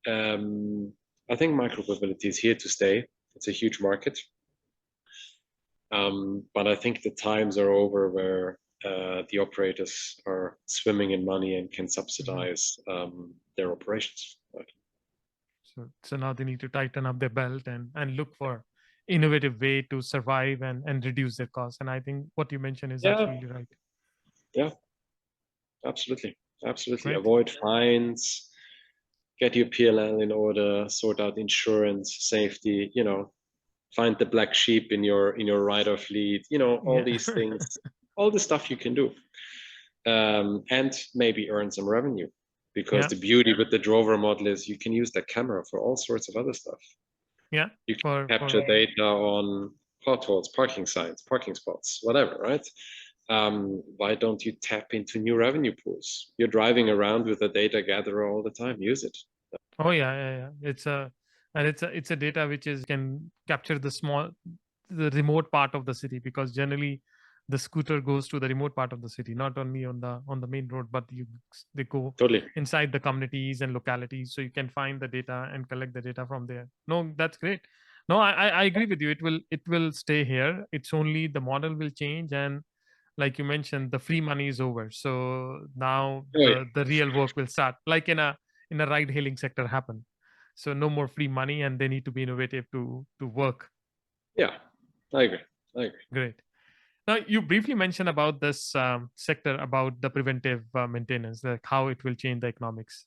I think micromobility is here to stay. It's a huge market. But I think the times are over where the operators are swimming in money and can subsidize their operations. Right? So now they need to tighten up their belt and look for innovative way to survive and reduce their costs. And I think what you mentioned is Yeah, absolutely right. yeah, absolutely, absolutely. Great. Avoid fines, get your PLL in order, sort out insurance, safety. Find the black sheep in your rider fleet. All Yeah. these things, all the stuff you can do. And maybe earn some revenue. Because Yeah. the beauty with the Drover model is you can use that camera for all sorts of other stuff. Yeah. You can capture For data on potholes, parking signs, parking spots, whatever, right? Why don't you tap into new revenue pools? You're driving around with a data gatherer all the time. Use it. Oh yeah, yeah, yeah. It's a data which is can capture the remote part of the city, because generally the scooter goes to the remote part of the city, not only on the main road, but they go Totally. inside the communities and localities, so you can find the data and collect the data from there. No, that's great. No, I agree with you. It will stay here. It's only the model will change, and like you mentioned, the free money is over. So now Oh, the real work will start, like in a ride hailing sector happen. So no more free money, and they need to be innovative to work. yeah, I agree. I agree. Great. Now you briefly mentioned about this sector, about the preventive maintenance, like how it will change the economics.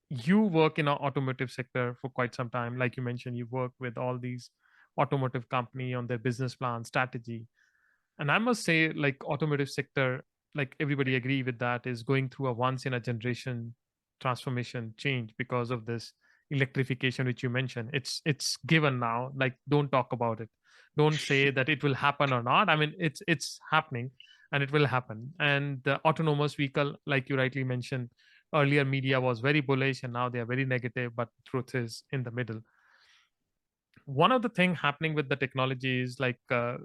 You work in an automotive sector for quite some time. Like you mentioned, you work with all these automotive company on their business plan strategy. And I must say, like automotive sector, like everybody agree with that, is going through a once in a generation transformation change because of this electrification which you mentioned. It's given now. Like, don't talk about it. Don't say that it will happen or not. I mean, it's happening, and it will happen. And the autonomous vehicle, like you rightly mentioned earlier, media was very bullish, and now they are very negative. But truth is in the middle. One of the thing happening with the technology is like the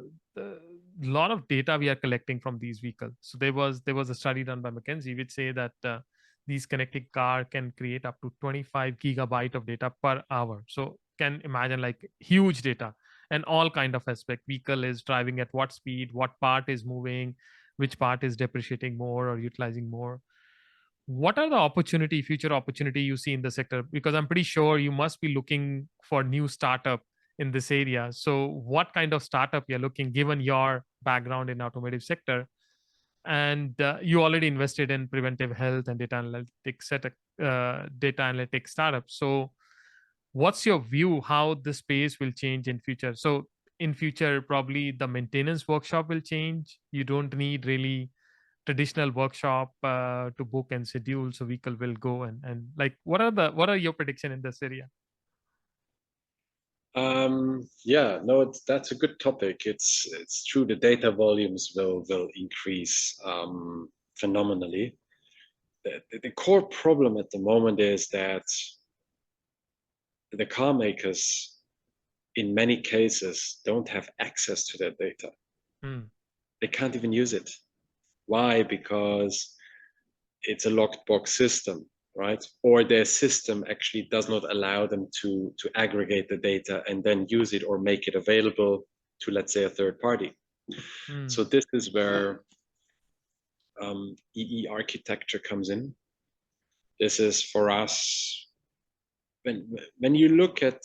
lot of data we are collecting from these vehicles. So there was a study done by McKinsey which say that these connected car can create up to 25 gigabyte of data per hour. So can imagine like huge data, and all kind of aspect. Vehicle is driving at what speed, what part is moving, which part is depreciating more or utilizing more. What are the future opportunity you see in the sector? Because I'm pretty sure you must be looking for new startup in this area. So what kind of startup you're looking, given your background in automotive sector? And you already invested in preventive health and data analytics startups. So what's your view how the space will change in future? So in future, probably the maintenance workshop will change. You don't need really traditional workshop to book and schedule, so vehicle will go. And like, what are your prediction in this area? Yeah, no, that's a good topic. It's true. The data volumes will increase phenomenally. The core problem at the moment is that the car makers, in many cases, don't have access to that data. Hmm. They can't even use it. Why? Because it's a locked box system, right? Or their system actually does not allow them to aggregate the data and then use it or make it available to, let's say, a third party. Hmm. So this is where EE architecture comes in. This is for us when you look at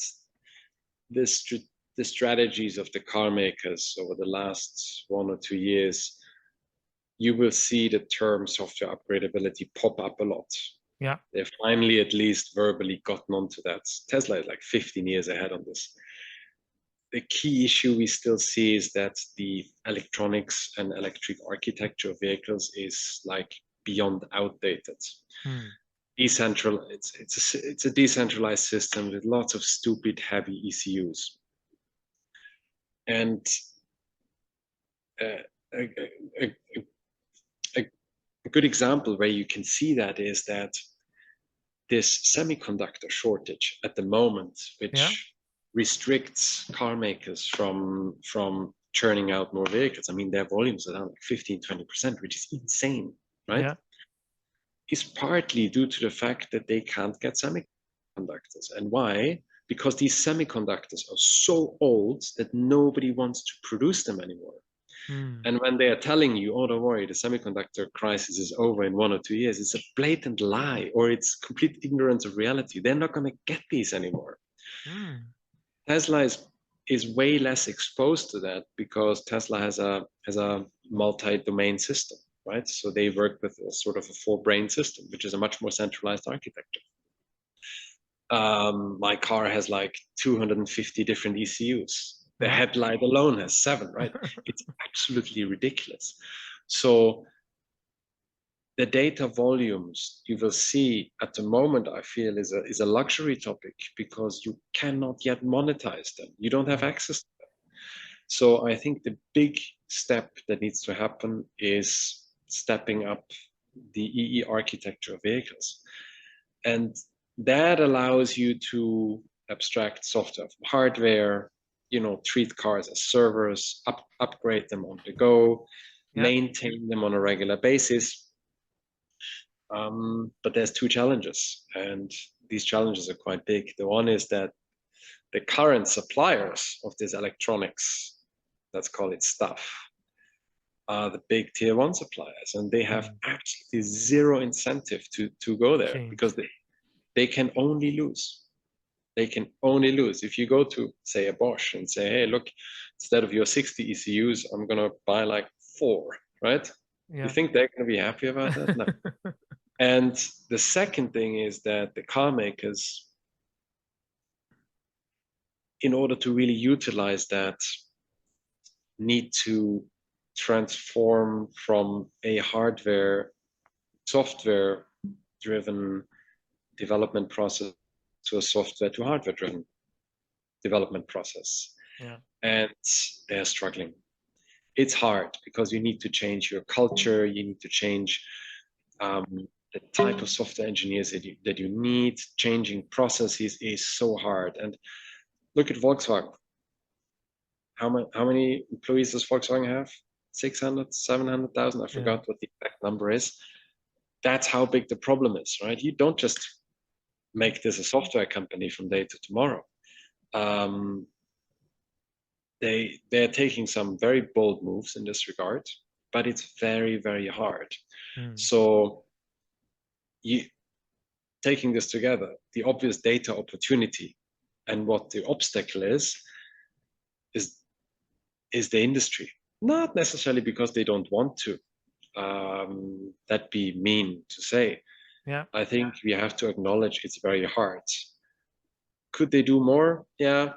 this the strategies of the car makers over the last 1 or 2 years, you will see the term software upgradability pop up a lot. Yeah. They've finally at least verbally gotten onto that. Tesla is like 15 years ahead on this. The key issue we still see is that the electronics and electric architecture of vehicles is like beyond outdated. Hmm. It's a decentralized system with lots of stupid heavy ECUs. And a, a, a good example where you can see that is that this semiconductor shortage at the moment, which restricts car makers from churning out more vehicles. I mean, their volumes are down like 15-20%, which is insane, right? Yeah. Is partly due to the fact that they can't get semiconductors. And why? Because these semiconductors are so old that nobody wants to produce them anymore. And when they are telling you, oh, don't worry, the semiconductor crisis is over in 1 or 2 years, it's a blatant lie, or it's complete ignorance of reality. They're not going to get these anymore. Tesla is way less exposed to that because Tesla has a multi-domain system, right? So they work with a sort of a 4-brain system, which is a much more centralized architecture. My car has like 250 different ECUs. The headlight alone has 7, right? It's absolutely ridiculous. So the data volumes you will see at the moment, I feel, is a luxury topic because you cannot yet monetize them. You don't have access to them. So I think the big step that needs to happen is stepping up the EE architecture of vehicles. And that allows you to abstract software from hardware, treat cars as servers, upgrade them on the go, maintain them on a regular basis. But there's 2 challenges, and these challenges are quite big. The one is that the current suppliers of this electronics, let's call it stuff, are the big tier 1 suppliers, and they have absolutely zero incentive to go there because they can only lose. They can only lose. If you go to, say, a Bosch and say, hey, look, instead of your 60 ECUs, I'm going to buy like 4, right? You think they're going to be happy about that? No. And the second thing is that the car makers, in order to really utilize that, need to transform from a hardware, software-driven development process to a software to hardware-driven development process. And they're struggling. It's hard because you need to change your culture, you need to change the type of software engineers that you need. Changing processes is so hard. And look at Volkswagen. How many employees does Volkswagen have? 600, 700,000? I forgot what the exact number is. That's how big the problem is, right? You don't just make this a software company from day to tomorrow. They're taking some very bold moves in this regard, but it's very, very hard. So taking this together, the obvious data opportunity and what the obstacle is the industry. Not necessarily because they don't want to. That'd be mean to say. I think we have to acknowledge it's very hard. Could they do more? Yeah.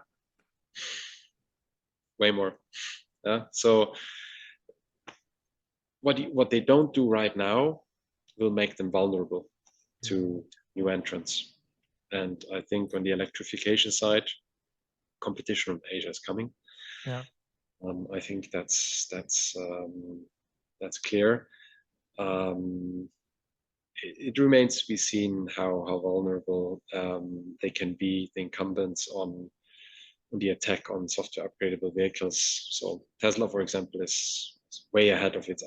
Way more. So what they don't do right now will make them vulnerable to new entrants. And I think on the electrification side, competition from Asia is coming. I think that's clear. It remains to be seen how vulnerable they can be, the incumbents on the attack on software upgradable vehicles. So Tesla, for example, is way ahead of its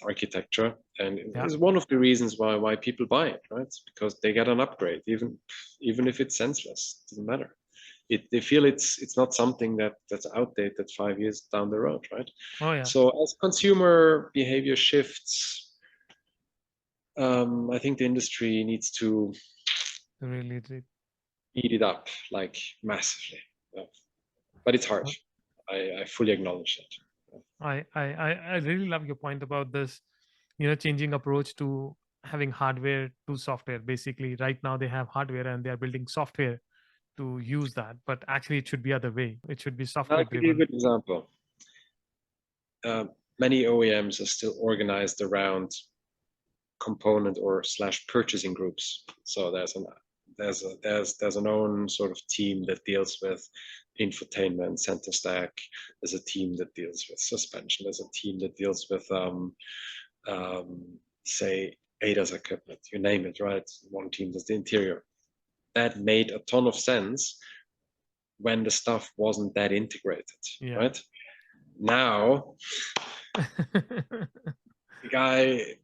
architecture, and is one of the reasons why people buy it, right? Because they get an upgrade, even if it's senseless, it doesn't matter. They feel it's not something that's outdated 5 years down the road, right? So as consumer behavior shifts, I think the industry needs to really eat it up like massively. But it's hard. I fully acknowledge that. I really love your point about this, changing approach to having hardware to software. Basically, right now they have hardware and they are building software to use that, but actually it should be other way. It should be software driven. I'll give you a good example. Many OEMs are still organized around component or / purchasing groups. So there's an own sort of team that deals with infotainment, center stack. There's a team that deals with suspension. There's a team that deals with say ADAS equipment, you name it, right? One team does the interior. That made a ton of sense when the stuff wasn't that integrated, right? Now, the guy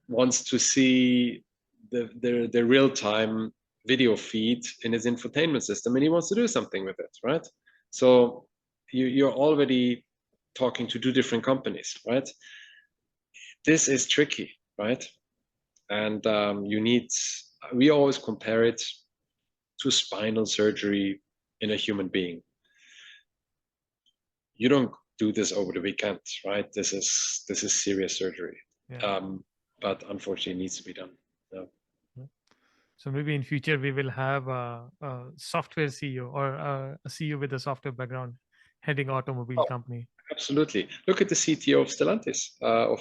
wants to see the real-time video feed in his infotainment system, and he wants to do something with it, right? So you're already talking to two different companies, right? This is tricky, right? And we always compare it to spinal surgery in a human being. You don't do this over the weekend, right? This is serious surgery. But unfortunately it needs to be done. So maybe in future we will have a software CEO or a CEO with a software background heading automobile company. Absolutely. Look at the CTO of Stellantis, of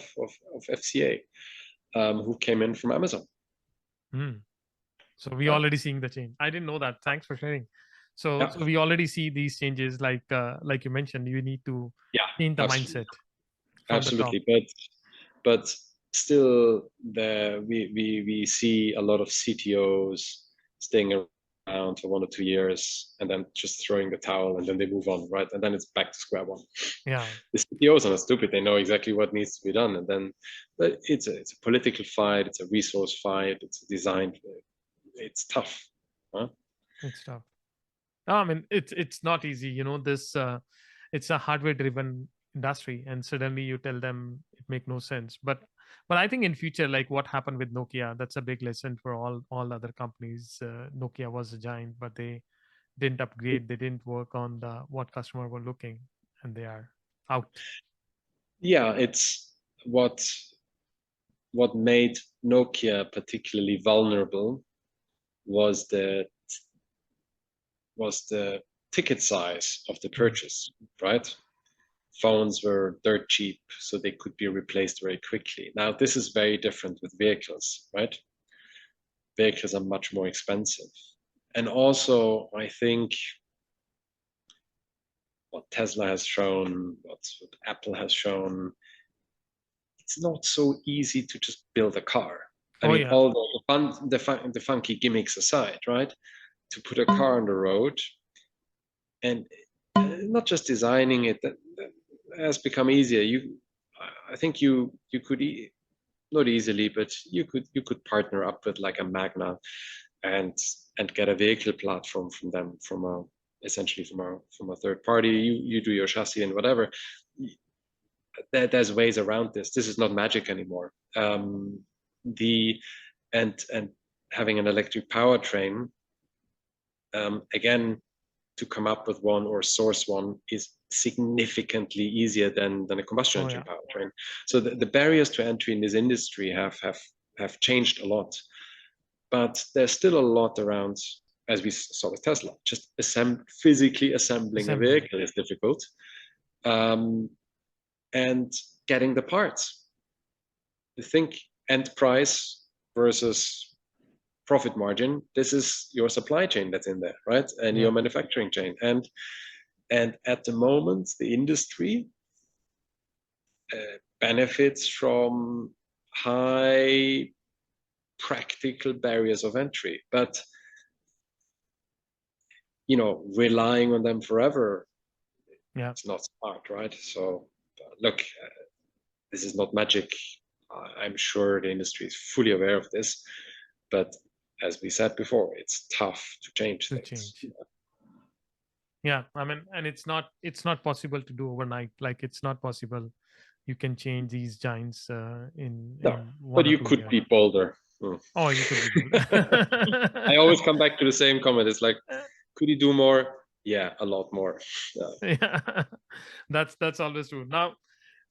FCA, who came in from Amazon. So we already seeing the change. I didn't know that. Thanks for sharing. So we already see these changes, like you mentioned, you need to change the mindset. Absolutely, but still, we see a lot of CTOs staying around for 1 or 2 years and then just throwing the towel, and then they move on, right? And then it's back to square one. Yeah, the CTOs are not stupid; they know exactly what needs to be done, and then, but it's a political fight, it's a resource fight, it's a design. It's tough, huh? It's tough. I mean, it's not easy, you know. This it's a hardware-driven industry, and suddenly you tell them it make no sense. But I think in future, like what happened with Nokia, that's a big lesson for all other companies. Nokia was a giant, but they didn't upgrade, they didn't work on what customer were looking, and they are out. Yeah, it's what made Nokia particularly vulnerable was the ticket size of the purchase, right? Phones were dirt cheap, so they could be replaced very quickly. Now, this is very different with vehicles, right? Vehicles are much more expensive. And also, I think what Tesla has shown, what Apple has shown, it's not so easy to just build a car. I mean, all the funky gimmicks aside, right? To put a car on the road, and not just designing it, that has become easier. I think you could not easily, but you could partner up with like a Magna and get a vehicle platform from them, essentially from a third party. You do your chassis and whatever. There's ways around this. This is not magic anymore. And having an electric powertrain, again, to come up with one or source one is significantly easier than a combustion engine powertrain. So the barriers to entry in this industry have changed a lot, but there's still a lot around, as we saw with Tesla. Just physically assembling a vehicle is difficult, and getting the parts. You think end price versus profit margin, this is your supply chain that's in there, right? And your manufacturing chain. And at the moment, the industry benefits from high practical barriers of entry. But, relying on them forever, it's not smart, right? So look, this is not magic. I'm sure the industry is fully aware of this, but as we said before, it's tough to change things. Yeah, I mean, and it's not possible to do overnight. Like, it's not possible you can change these giants in one but you could be bolder. Oh, you could be bolder. I always come back to the same comment. It's like, could you do more? Yeah, a lot more. Yeah, that's always true. Now,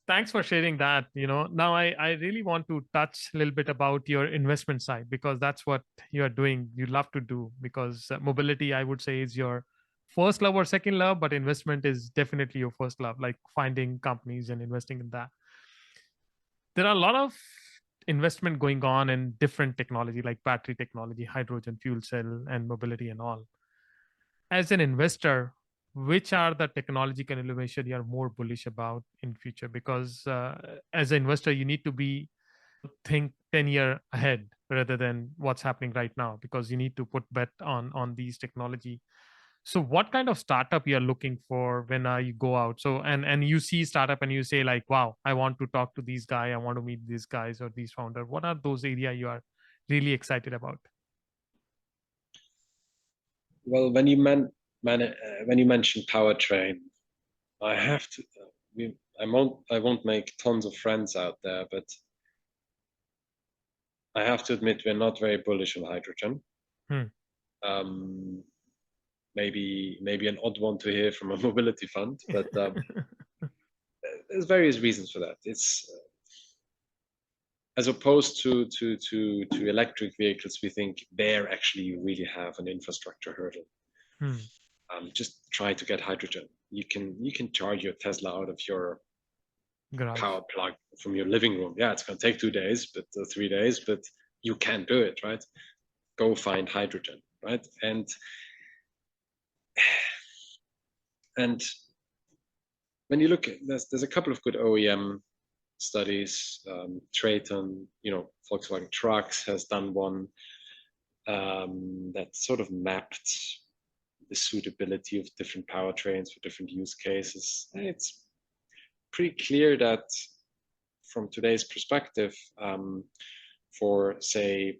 thanks for sharing that. Now I really want to touch a little bit about your investment side, because that's what you are doing. You love to do, because mobility, I would say, is your first love or second love, but investment is definitely your first love, like finding companies and investing in that. There are a lot of investment going on in different technology, like battery technology, hydrogen, fuel cell, and mobility and all. As an investor, which are the technological innovation you are more bullish about in future? Because as an investor, you need to be think 10 year ahead rather than what's happening right now, because you need to put bet on these technology. So what kind of startup you're looking for when you go out? So and you see startup and you say like, wow, I want to talk to these guys, I want to meet these guys or these founder. What are those area you are really excited about? Well, when you mentioned powertrain, I have to. I won't make tons of friends out there, but I have to admit we're not very bullish on hydrogen. Hmm. Um, maybe an odd one to hear from a mobility fund, but there's various reasons for that. It's as opposed to electric vehicles, we think there actually you really have an infrastructure hurdle. Hmm. Just try to get hydrogen. You can charge your Tesla out of your Garage. power plug from your living room. Yeah, it's going to take 2 days, but 3 days, but you can do it, right? Go find hydrogen, right? And when you look at there's a couple of good OEM studies. Traton, Volkswagen Trucks has done one that sort of mapped the suitability of different powertrains for different use cases. And it's pretty clear that from today's perspective, for say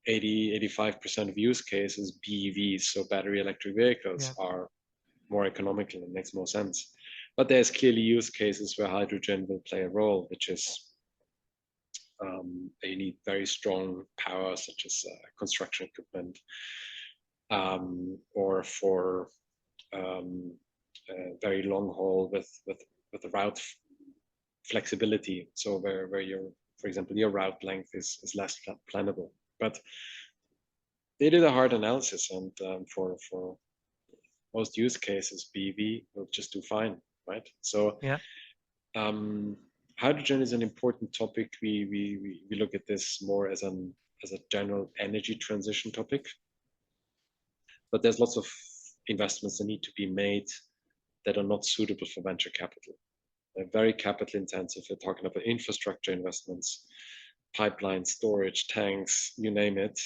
85% of use cases, BEVs, so battery electric vehicles, Yeah. are more economical and makes more sense. But there's clearly use cases where hydrogen will play a role, which is they need very strong power, such as construction equipment, or for very long haul with the route flexibility. So where for example, your route length is less plannable. But they did a hard analysis, and for most use cases, BEV will just do fine, right? So Yeah. hydrogen is an important topic. We look at this more as a general energy transition topic, but there's lots of investments that need to be made that are not suitable for venture capital. They're very capital intensive. We're talking about infrastructure investments, pipeline storage, tanks, you name it.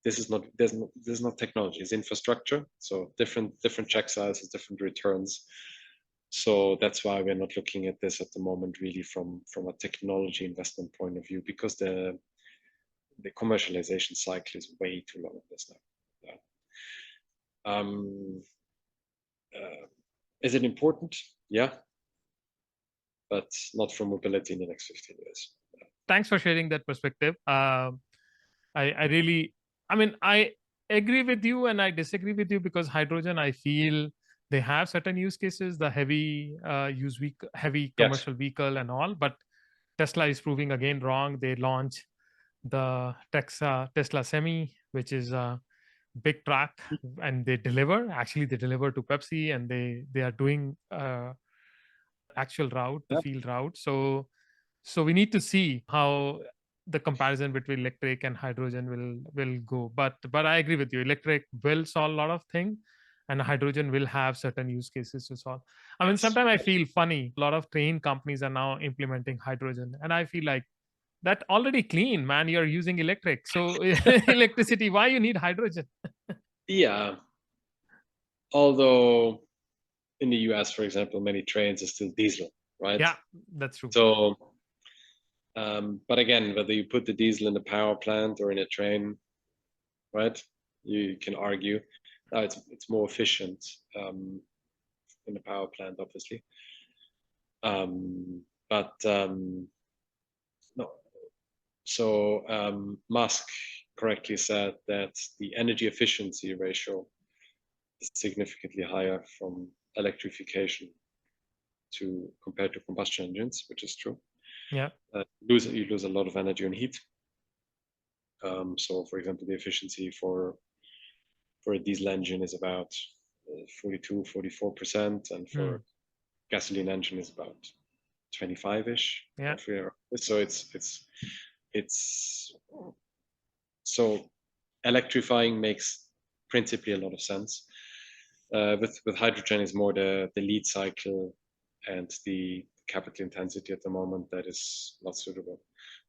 This is not technology. It's infrastructure. So different check sizes, different returns. So that's why we're not looking at this at the moment really from a technology investment point of view, because the commercialization cycle is way too long on this now. Is it important? Yeah, but not for mobility in the next 15 years. Thanks for sharing that perspective. I really, I mean, I agree with you and I disagree with you, because hydrogen, I feel they have certain use cases, the heavy heavy Yes. commercial vehicle and all, but Tesla is proving again wrong. They launch the Tesla Semi, which is a big truck, and they deliver. Actually, they deliver to Pepsi, and they are doing actual route, the Yeah. field route. So we need to see how the comparison between electric and hydrogen will go. But I agree with you. Electric will solve a lot of things, and hydrogen will have certain use cases to solve. I mean, Yes. sometimes I feel funny. A lot of train companies are now implementing hydrogen, and I feel like that already clean, man. You're using electric, so electricity. Why you need hydrogen? Yeah. Although in the US, for example, many trains are still diesel, right? Yeah, that's true. So, but again, whether you put the diesel in a power plant or in a train, right? You can argue. It's more efficient in a power plant, obviously. But no. So Musk correctly said that the energy efficiency ratio is significantly higher from electrification to compared to combustion engines, which is true. Yeah. You lose a lot of energy and heat. So, for example, the efficiency for a diesel engine is about 42-44%, and Hmm. for gasoline engine is about 25-ish. Yeah. So it's so electrifying makes principally a lot of sense. With hydrogen is more the lead cycle and the capital intensity at the moment that is not suitable.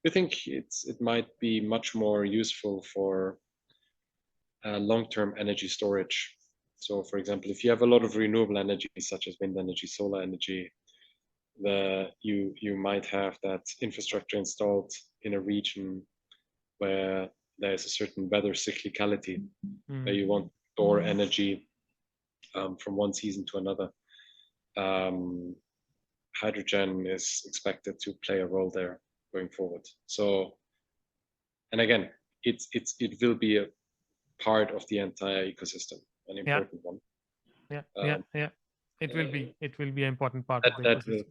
We think it might be much more useful for long-term energy storage. So, for example, if you have a lot of renewable energy, such as wind energy, solar energy, you might have that infrastructure installed in a region where there's a certain weather cyclicality, where you want to store energy from one season to another. Hydrogen is expected to play a role there going forward. So, and again, it will be a part of the entire ecosystem, an important one. Yeah. It will be an important part of the ecosystem.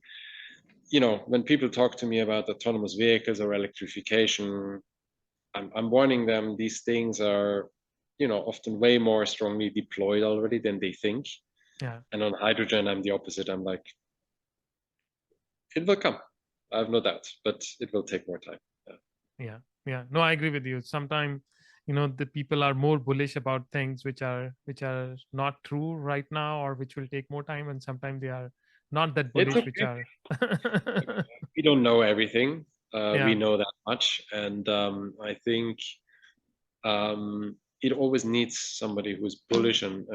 You know, when people talk to me about autonomous vehicles or electrification, I'm warning them. These things are, you know, often way more strongly deployed already than they think. Yeah. And on hydrogen, I'm the opposite. I'm like, it will come. I have no doubt, but it will take more time. Yeah. No, I agree with you. Sometimes, you know, the people are more bullish about things which are not true right now, or which will take more time, and sometimes they are not that bullish, Okay. which are. We don't know everything. Yeah. We know that much, and I think it always needs somebody who's bullish and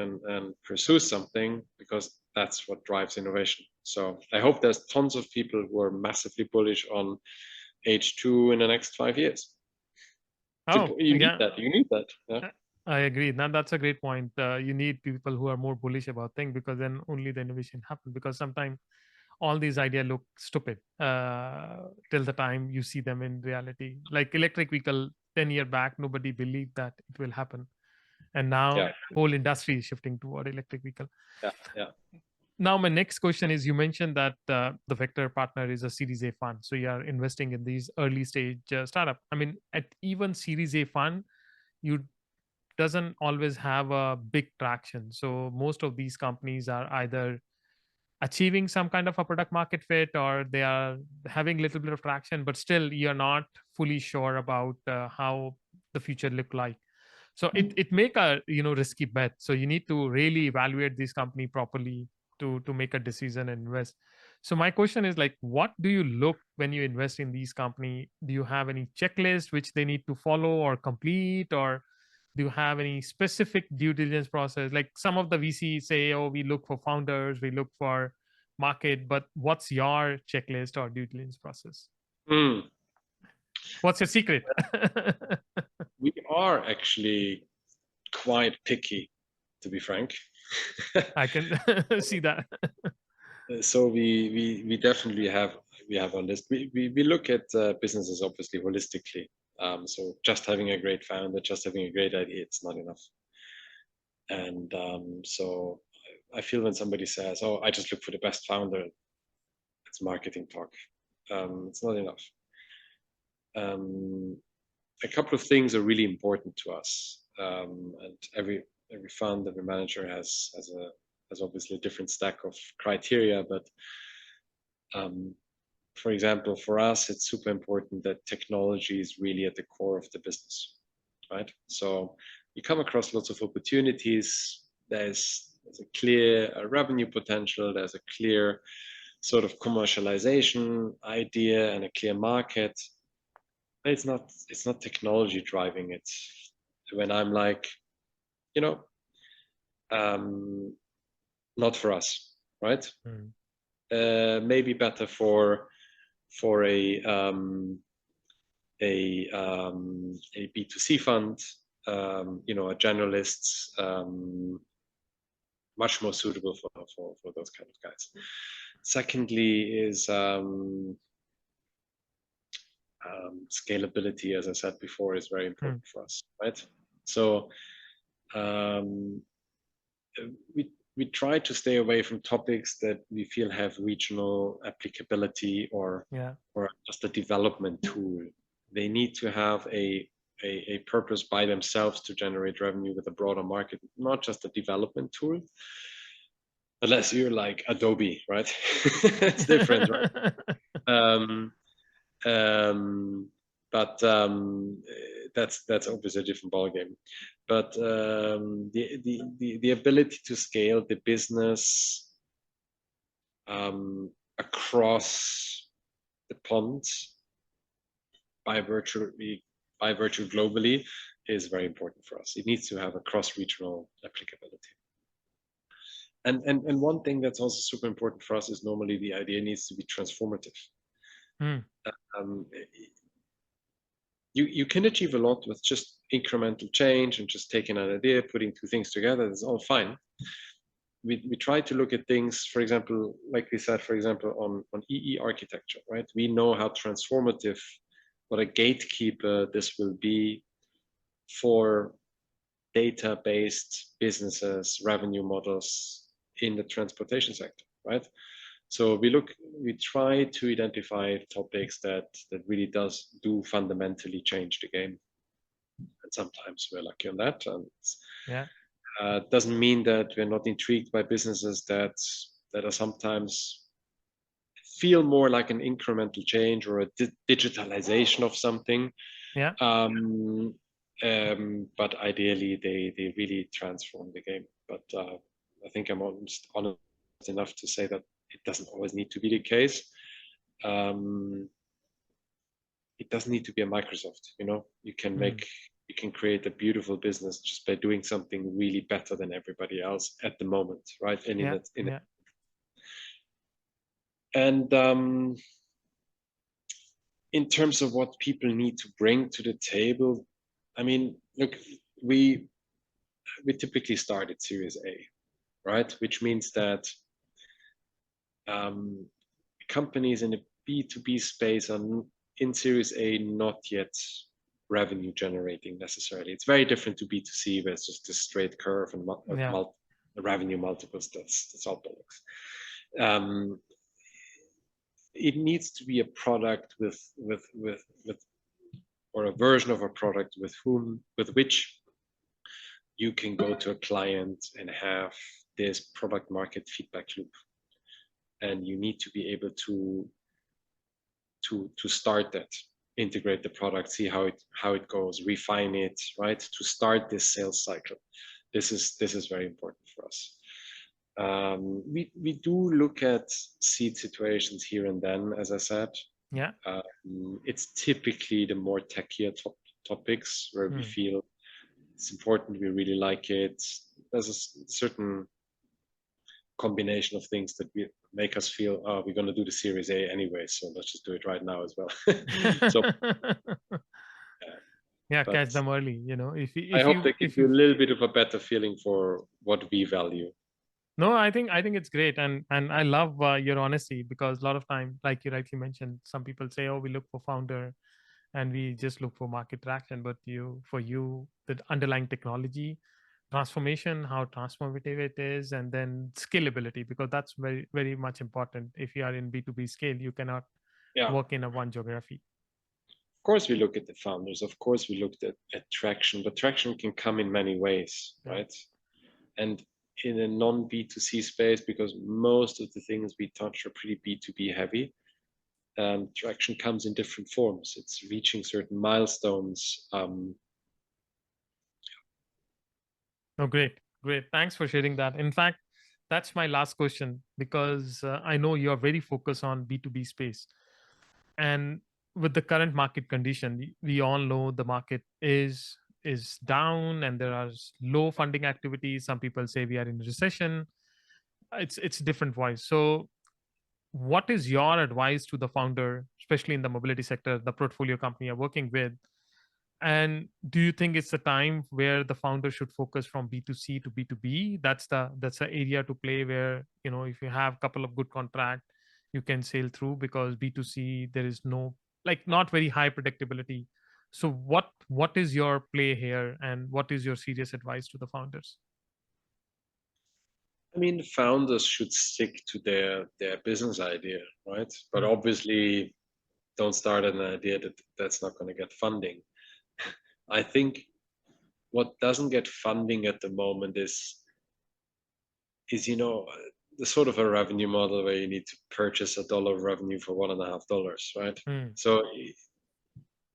pursues something, because that's what drives innovation. So I hope there's tons of people who are massively bullish on H2 in the next 5 years. You need that. Yeah. I agree. Now that's a great point. You need people who are more bullish about things, because then only the innovation happens. Because sometimes all these ideas look stupid till the time you see them in reality. Like electric vehicle, 10 years back, nobody believed that it will happen, and now whole industry is shifting toward electric vehicle. Yeah. Now, my next question is: you mentioned that the Vektor Partner is a Series A fund, so you are investing in these early stage startup. I mean, at even Series A fund, you doesn't always have a big traction. So most of these companies are either achieving some kind of a product market fit, or they are having a little bit of traction, but still you're not fully sure about how the future look like. So it make a risky bet. So you need to really evaluate this company properly to make a decision and invest. So my question is, like, what do you look when you invest in these company? Do you have any checklist which they need to follow or complete, or do you have any specific due diligence process? Like some of the VCs say, oh, we look for founders, we look for market, but what's your checklist or due diligence process? What's your secret? We are actually quite picky, to be frank. I can see that. So we definitely have a list. We look at businesses obviously holistically. So just having a great founder, just having a great idea, it's not enough. And so I feel when somebody says, "Oh, I just look for the best founder," it's marketing talk. It's not enough. A couple of things are really important to us, and every fund, every manager has obviously a different stack of criteria. But for example, for us, it's super important that technology is really at the core of the business, right? So you come across lots of opportunities. There's a clear revenue potential. There's a clear sort of commercialization idea and a clear market. It's not technology driving it. When I'm like, not for us, right? Maybe better for a B2C fund, a generalist, much more suitable for those kind of guys. Secondly is scalability, as I said before, is very important for us, right? So we try to stay away from topics that we feel have regional applicability or just a development tool. They need to have a purpose by themselves to generate revenue with a broader market, not just a development tool. Unless you're like Adobe, right? It's different, right? But that's obviously a different ballgame. But the ability to scale the business across the pond by virtue globally is very important for us. It needs to have a cross-regional applicability. And one thing that's also super important for us is normally the idea needs to be transformative. You can achieve a lot with just incremental change and just taking an idea, putting two things together. It's all fine. We try to look at things, for example, like we said, for example, on EE architecture, right? We know how transformative, what a gatekeeper this will be for data-based businesses, revenue models in the transportation sector, right? So we try to identify topics that really do fundamentally change the game. And sometimes we're lucky on that. And doesn't mean that we're not intrigued by businesses that are sometimes feel more like an incremental change or a digitalization of something. Yeah. But ideally, they really transform the game. But I think I'm honest enough to say that it doesn't always need to be the case. It doesn't need to be a Microsoft. You can create a beautiful business just by doing something really better than everybody else at the moment, right? And in terms of what people need to bring to the table, I mean, look, we typically start at Series A, right? Which means that companies in the B2B space are in Series A not yet revenue generating necessarily. It's very different to B2C, where it's just a straight curve and revenue multiples. That's all bollocks. It needs to be a product with or a version of a product with which you can go to a client and have this product market feedback loop. And you need to be able to start that, integrate the product, see how it goes, refine it, right? To start this sales cycle. This is very important for us. We do look at seed situations here and then, as I said. Yeah. It's typically the more techier topics where we feel it's important, we really like it. There's a certain combination of things that make us feel, oh, we're going to do the Series A anyway, so let's just do it right now as well. So catch them early. I hope they give you a little bit of a better feeling for what we value. No, I think it's great, and I love your honesty, because a lot of time, like you rightly mentioned, some people say, oh, we look for founder and we just look for market traction, but for you the underlying technology transformation, how transformative it is, and then scalability, because that's very, very much important. If you are in B2B scale, you cannot work in a one geography. Of course we look at the founders, of course we looked at traction, but traction can come in many ways, right? And in a non-B2C space, because most of the things we touch are pretty B2B heavy, traction comes in different forms. It's reaching certain milestones. Oh, great. Thanks for sharing that. In fact, that's my last question, because I know you are very focused on B2B space. And with the current market condition, we all know the market is down and there are low funding activities. Some people say we are in recession. It's different voice. So what is your advice to the founder, especially in the mobility sector, the portfolio company you're working with? And do you think it's a time where the founder should focus from B2C to B2B? That's the area to play, where, if you have a couple of good contracts, you can sail through, because B2C, there is not very high predictability. So what is your play here, and what is your serious advice to the founders? I mean, founders should stick to their business idea, right? But obviously don't start an idea that's not going to get funding. I think what doesn't get funding at the moment is the sort of a revenue model where you need to purchase $1 of revenue for $1.50, right? So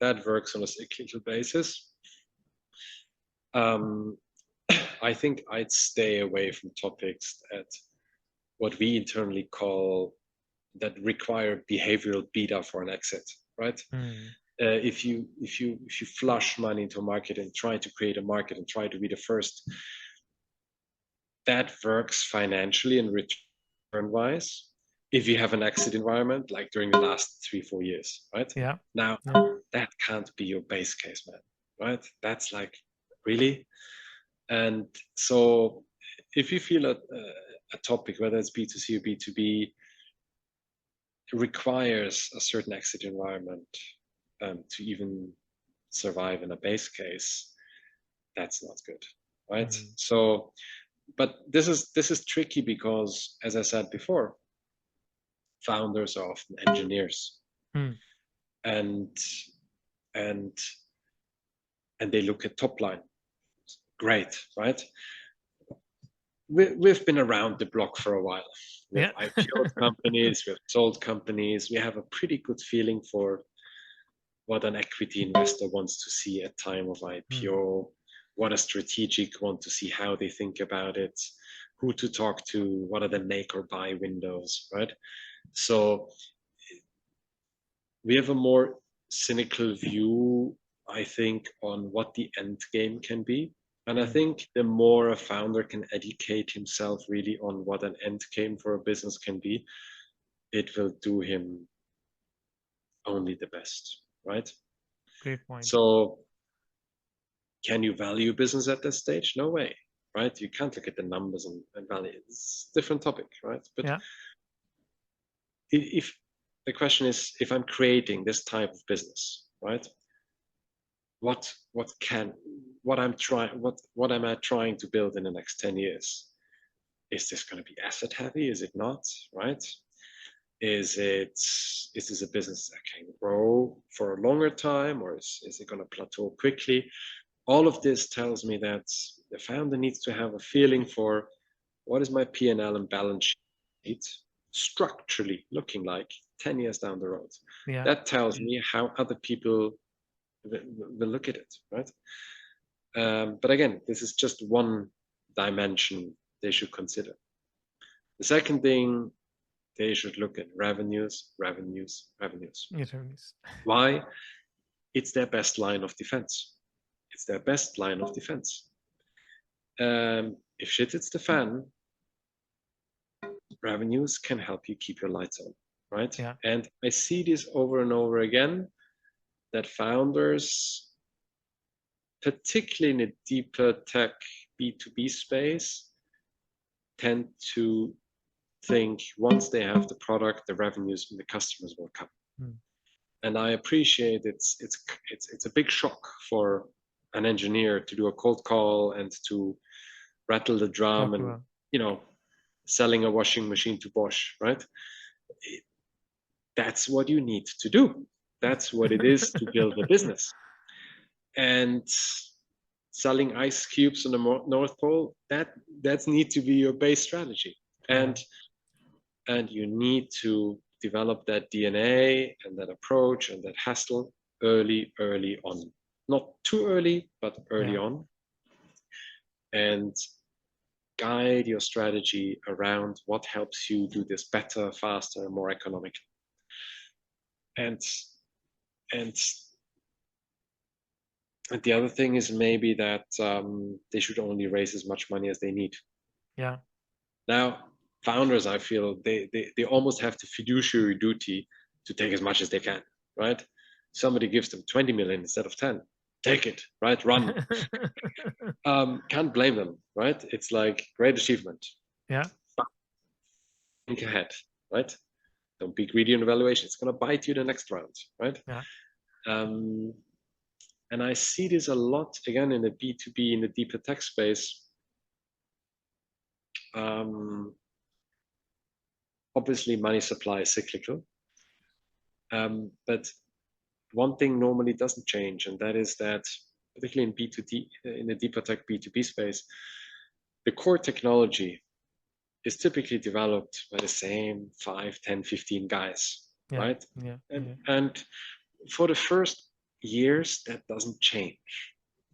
that works on a cyclical basis. I think I'd stay away from topics at what we internally call that require behavioral beta for an exit, right? If you flush money into a market and try to create a market and try to be the first, that works financially and return wise if you have an exit environment like during the last 3-4 years, right? Yeah. Now that can't be your base case, man, right? That's like, really? And so if you feel a topic, whether it's B2C or B2B, requires a certain exit environment to even survive in a base case, that's not good, right? So, but this is tricky because, as I said before, founders are often engineers, and they look at top line. Great, right? We've been around the block for a while. We've IPO'd companies, we've sold companies. We have a pretty good feeling for what an equity investor wants to see at time of IPO, what a strategic want to see, how they think about it, who to talk to, what are the make or buy windows, right? So we have a more cynical view, I think, on what the end game can be. And I think the more a founder can educate himself really on what an end game for a business can be, it will do him only the best, right? Great point. So can you value business at this stage? No way, right? You can't look at the numbers and value. It's a different topic, right? But if the question is, if I'm creating this type of business, right? What am I trying to build in the next 10 years? Is this going to be asset heavy? Is it not, right? Is this a business that can grow for a longer time, or is it going to plateau quickly? All of this tells me that the founder needs to have a feeling for what is my P&L and balance sheet structurally looking like 10 years down the road. That tells me how other people will look at it, right? But again, this is just one dimension they should consider. The second thing, they should look at revenues. Why? It's their best line of defense. If shit hits the fan, revenues can help you keep your lights on, right? And I see this over and over again, that founders, particularly in a deeper tech B2B space, tend to think once they have the product, the revenues and the customers will come. And I appreciate it's a big shock for an engineer to do a cold call and to rattle the drum and selling a washing machine to Bosch, right? That's what you need to do. That's what it is to build a business. And selling ice cubes on the North Pole, that needs to be your base strategy. And you need to develop that DNA and that approach and that hustle early on. Not too early, but early on. And guide your strategy around what helps you do this better, faster, more economically. And the other thing is maybe that they should only raise as much money as they need. Now, founders, I feel they almost have the fiduciary duty to take as much as they can, right? Somebody gives them 20 million instead of 10. Take it, right? Run. Can't blame them, right? It's like great achievement. Think ahead, right? Don't be greedy on evaluation. It's going to bite you the next round, right? And I see this a lot, again, in the B2B, in the deeper tech space. Obviously, money supply is cyclical. But one thing normally doesn't change, and that is that, particularly in B2D, in the deeper tech B2B space, the core technology is typically developed by the same 5, 10, 15 guys, right? And for the first years, that doesn't change,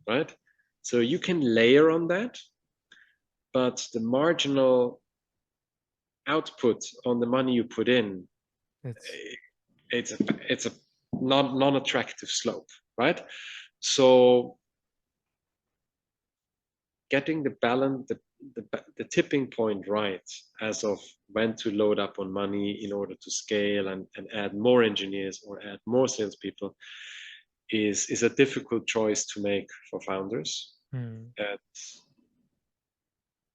right? So you can layer on that, but the marginal output on the money you put in it's a non-attractive slope, right? So getting the balance, the tipping point right as of when to load up on money in order to scale and add more engineers or add more salespeople is a difficult choice to make for founders.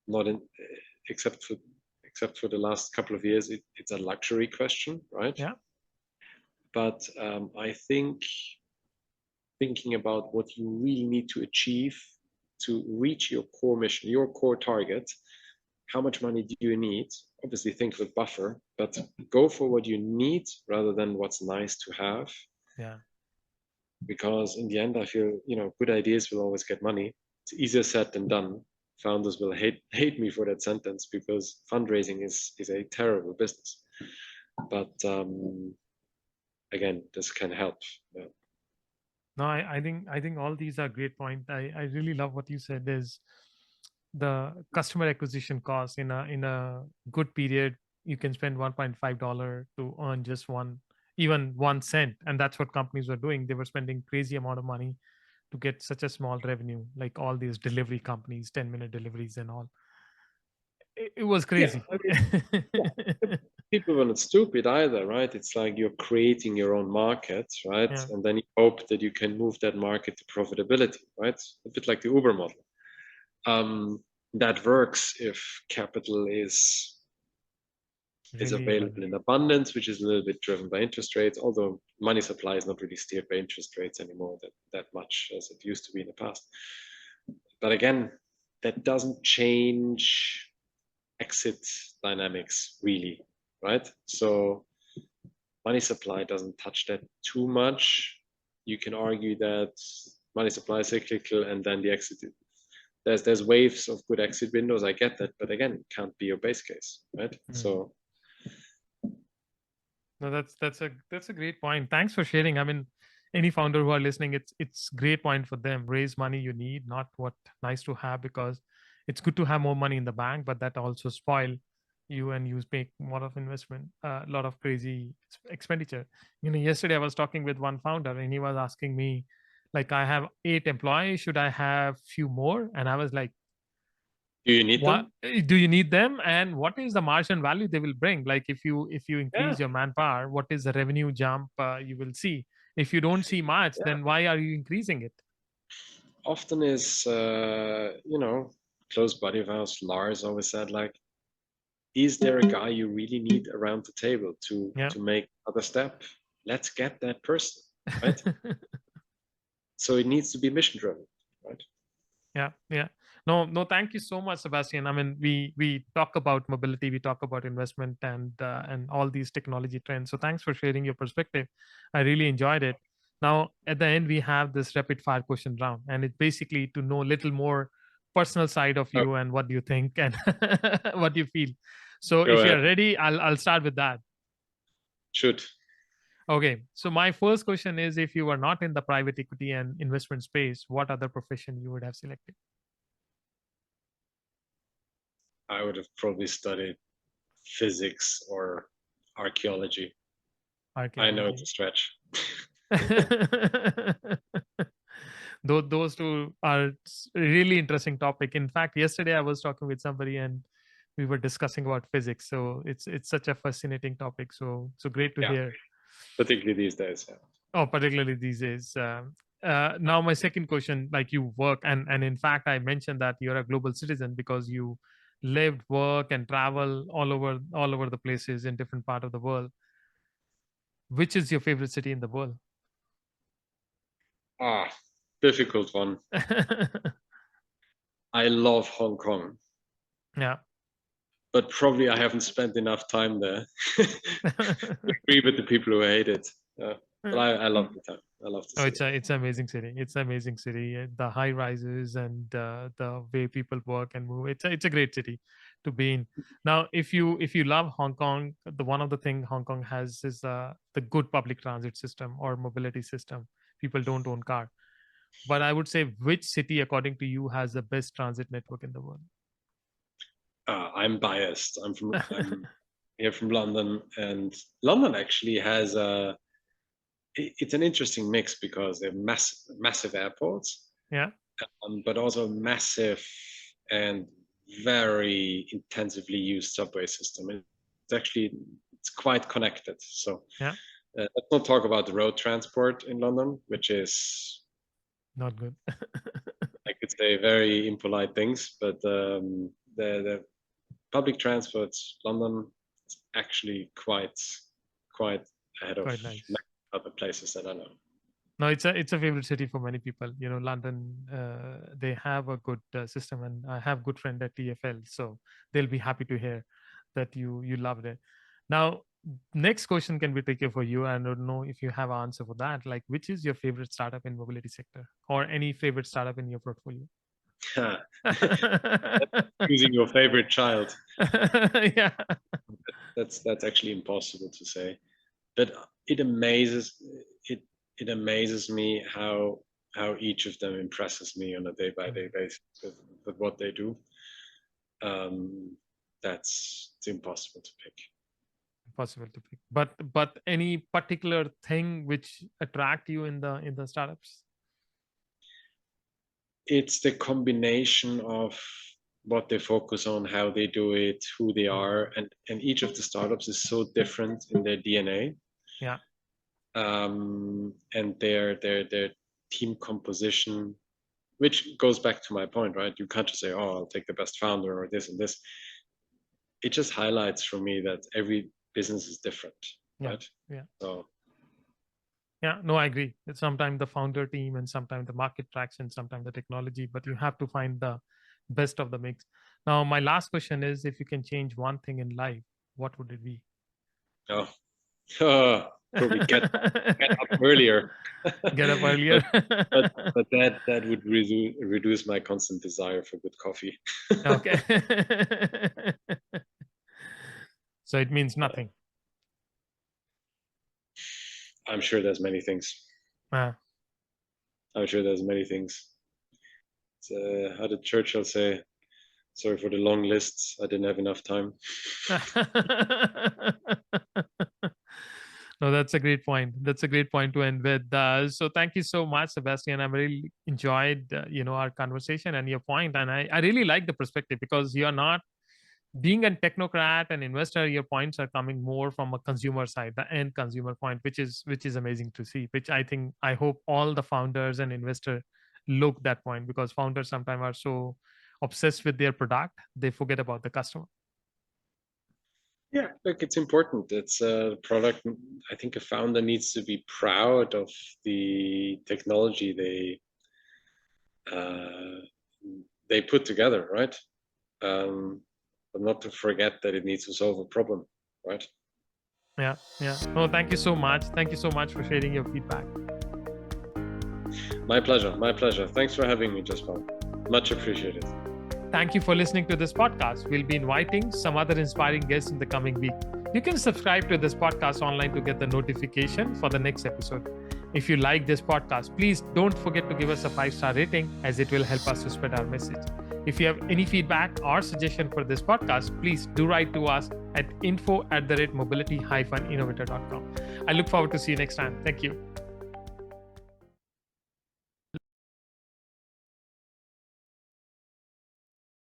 Not in, except for the last couple of years, it's a luxury question, right? Yeah. But I think thinking about what you really need to achieve to reach your core mission, your core target, how much money do you need? Obviously, think of a buffer, but go for what you need rather than what's nice to have. Yeah. Because in the end, I feel good ideas will always get money. It's easier said than done. Founders will hate me for that sentence because fundraising is a terrible business. But again, this can help. Yeah. No, I think all these are great points. I really love what you said is the customer acquisition cost in a good period. You can spend $1.5 to earn just even 1 cent. And that's what companies were doing. They were spending crazy amount of money to get such a small revenue, like all these delivery companies, 10-minute deliveries and all. It was crazy. Yeah, people were not stupid either, right? It's like you're creating your own market, right? Yeah. And then you hope that you can move that market to profitability, right? A bit like the Uber model. That works if capital is available in abundance, which is a little bit driven by interest rates, although money supply is not really steered by interest rates anymore that much as it used to be in the past. But again, that doesn't change exit dynamics really, right? So money supply doesn't touch that too much. You can argue that money supply is cyclical and then the exit, there's waves of good exit windows. I get that, but again, it can't be your base case, right? So no, that's a great point. Thanks for sharing. I mean, any founder who are listening, it's great point for them. Raise money you need, not what nice to have, because it's good to have more money in the bank, but that also spoil you and you make a lot of investment, a lot of crazy expenditure. Yesterday I was talking with one founder and he was asking me, like, I have 8 employees, should I have few more? And I was like, do you need what them? do you need them, and what is the margin value they will bring? Like if you increase your manpower, what is the revenue jump you will see? If you don't see much, then why are you increasing it? Often is close buddy of ours, Lars, always said, like, is there a guy you really need around the table to make another step? Let's get that person, right? So it needs to be mission driven, right? Yeah. No, thank you so much, Sebastien. I mean, we talk about mobility, we talk about investment and all these technology trends. So thanks for sharing your perspective. I really enjoyed it. Now, at the end, we have this rapid fire question round, and it's basically to know a little more personal side of you and what you think and what you feel. So if you're ready, I'll start with that. Should. Okay, so my first question is, if you were not in the private equity and investment space, what other profession you would have selected? I would have probably studied physics or archaeology. I know it's a stretch. Those two are really interesting topic. In fact, yesterday I was talking with somebody and we were discussing about physics. So it's such a fascinating topic. So great to hear. Particularly these days. Yeah. Oh, particularly these days. Now my second question, like you work and in fact I mentioned that you're a global citizen because you lived, work, and travel all over the places in different part of the world. Which is your favorite city in the world? Difficult one. I love Hong Kong. Yeah. But probably I haven't spent enough time there. Agree with the people who hate it. But I love the time. I love the city. It's an amazing city. It's an amazing city. The high rises and the way people work and move. It's a great city to be in. Now, if you love Hong Kong, the one of the thing Hong Kong has is the good public transit system or mobility system. People don't own car, but I would say, which city, according to you, has the best transit network in the world? I'm biased. I'm here from London, and London actually has it's an interesting mix because they're massive airports, Yeah. but also massive and very intensively used subway system. It's quite connected. So Yeah. let's not talk about the road transport in London, which is Not good. I could say very impolite things, but the public transports, London, is actually quite ahead of Quite nice. other places that I know. No, it's a favorite city for many people. London, they have a good system, and I have good friend at TFL, so they'll be happy to hear that you loved it. Now, next question can be tricky for you. I don't know if you have an answer for that. Like, which is your favorite startup in mobility sector, or any favorite startup in your portfolio? Choosing your favorite child. Yeah. That's actually impossible to say, but it amazes me how each of them impresses me on a day-by-day basis with what they do. It's impossible to pick. Possible to pick, but any particular thing which attract you in the startups? It's the combination of what they focus on, how they do it, who they are, and each of the startups is so different in their DNA. Yeah. And their team composition, which goes back to my point, right? You can't just say, "Oh, I'll take the best founder," or this and this. It just highlights for me that every business is different, right? Yeah. So. Yeah, no, I agree. It's sometimes the founder team, and sometimes the market traction, sometimes the technology, but you have to find the best of the mix. Now, my last question is, if you can change one thing in life, what would it be? Probably get up earlier. Get up earlier. but that would reduce my constant desire for good coffee. Okay. So it means nothing. I'm sure there's many things. I'm sure there's many things. How did Churchill say? Sorry for the long lists. I didn't have enough time. No, that's a great point. That's a great point to end with. So thank you so much, Sebastien. I really enjoyed, our conversation and your point. And I really like the perspective, because you're not being a technocrat and investor. Your points are coming more from a consumer side, the end consumer point, which is amazing to see, which I hope all the founders and investors look that point, because founders sometimes are so obsessed with their product, they forget about the customer. Yeah, look, it's important. It's a product. I think a founder needs to be proud of the technology they put together, right? But not to forget that it needs to solve a problem, right? Yeah. No, thank you so much. Thank you so much for sharing your feedback. My pleasure. Thanks for having me, Jasper. Much appreciated. Thank you for listening to this podcast. We'll be inviting some other inspiring guests in the coming week. You can subscribe to this podcast online to get the notification for the next episode. If you like this podcast, please don't forget to give us a 5-star rating, as it will help us to spread our message. If you have any feedback or suggestion for this podcast, please do write to us at info@mobility-innovator.com. I look forward to see you next time. Thank you.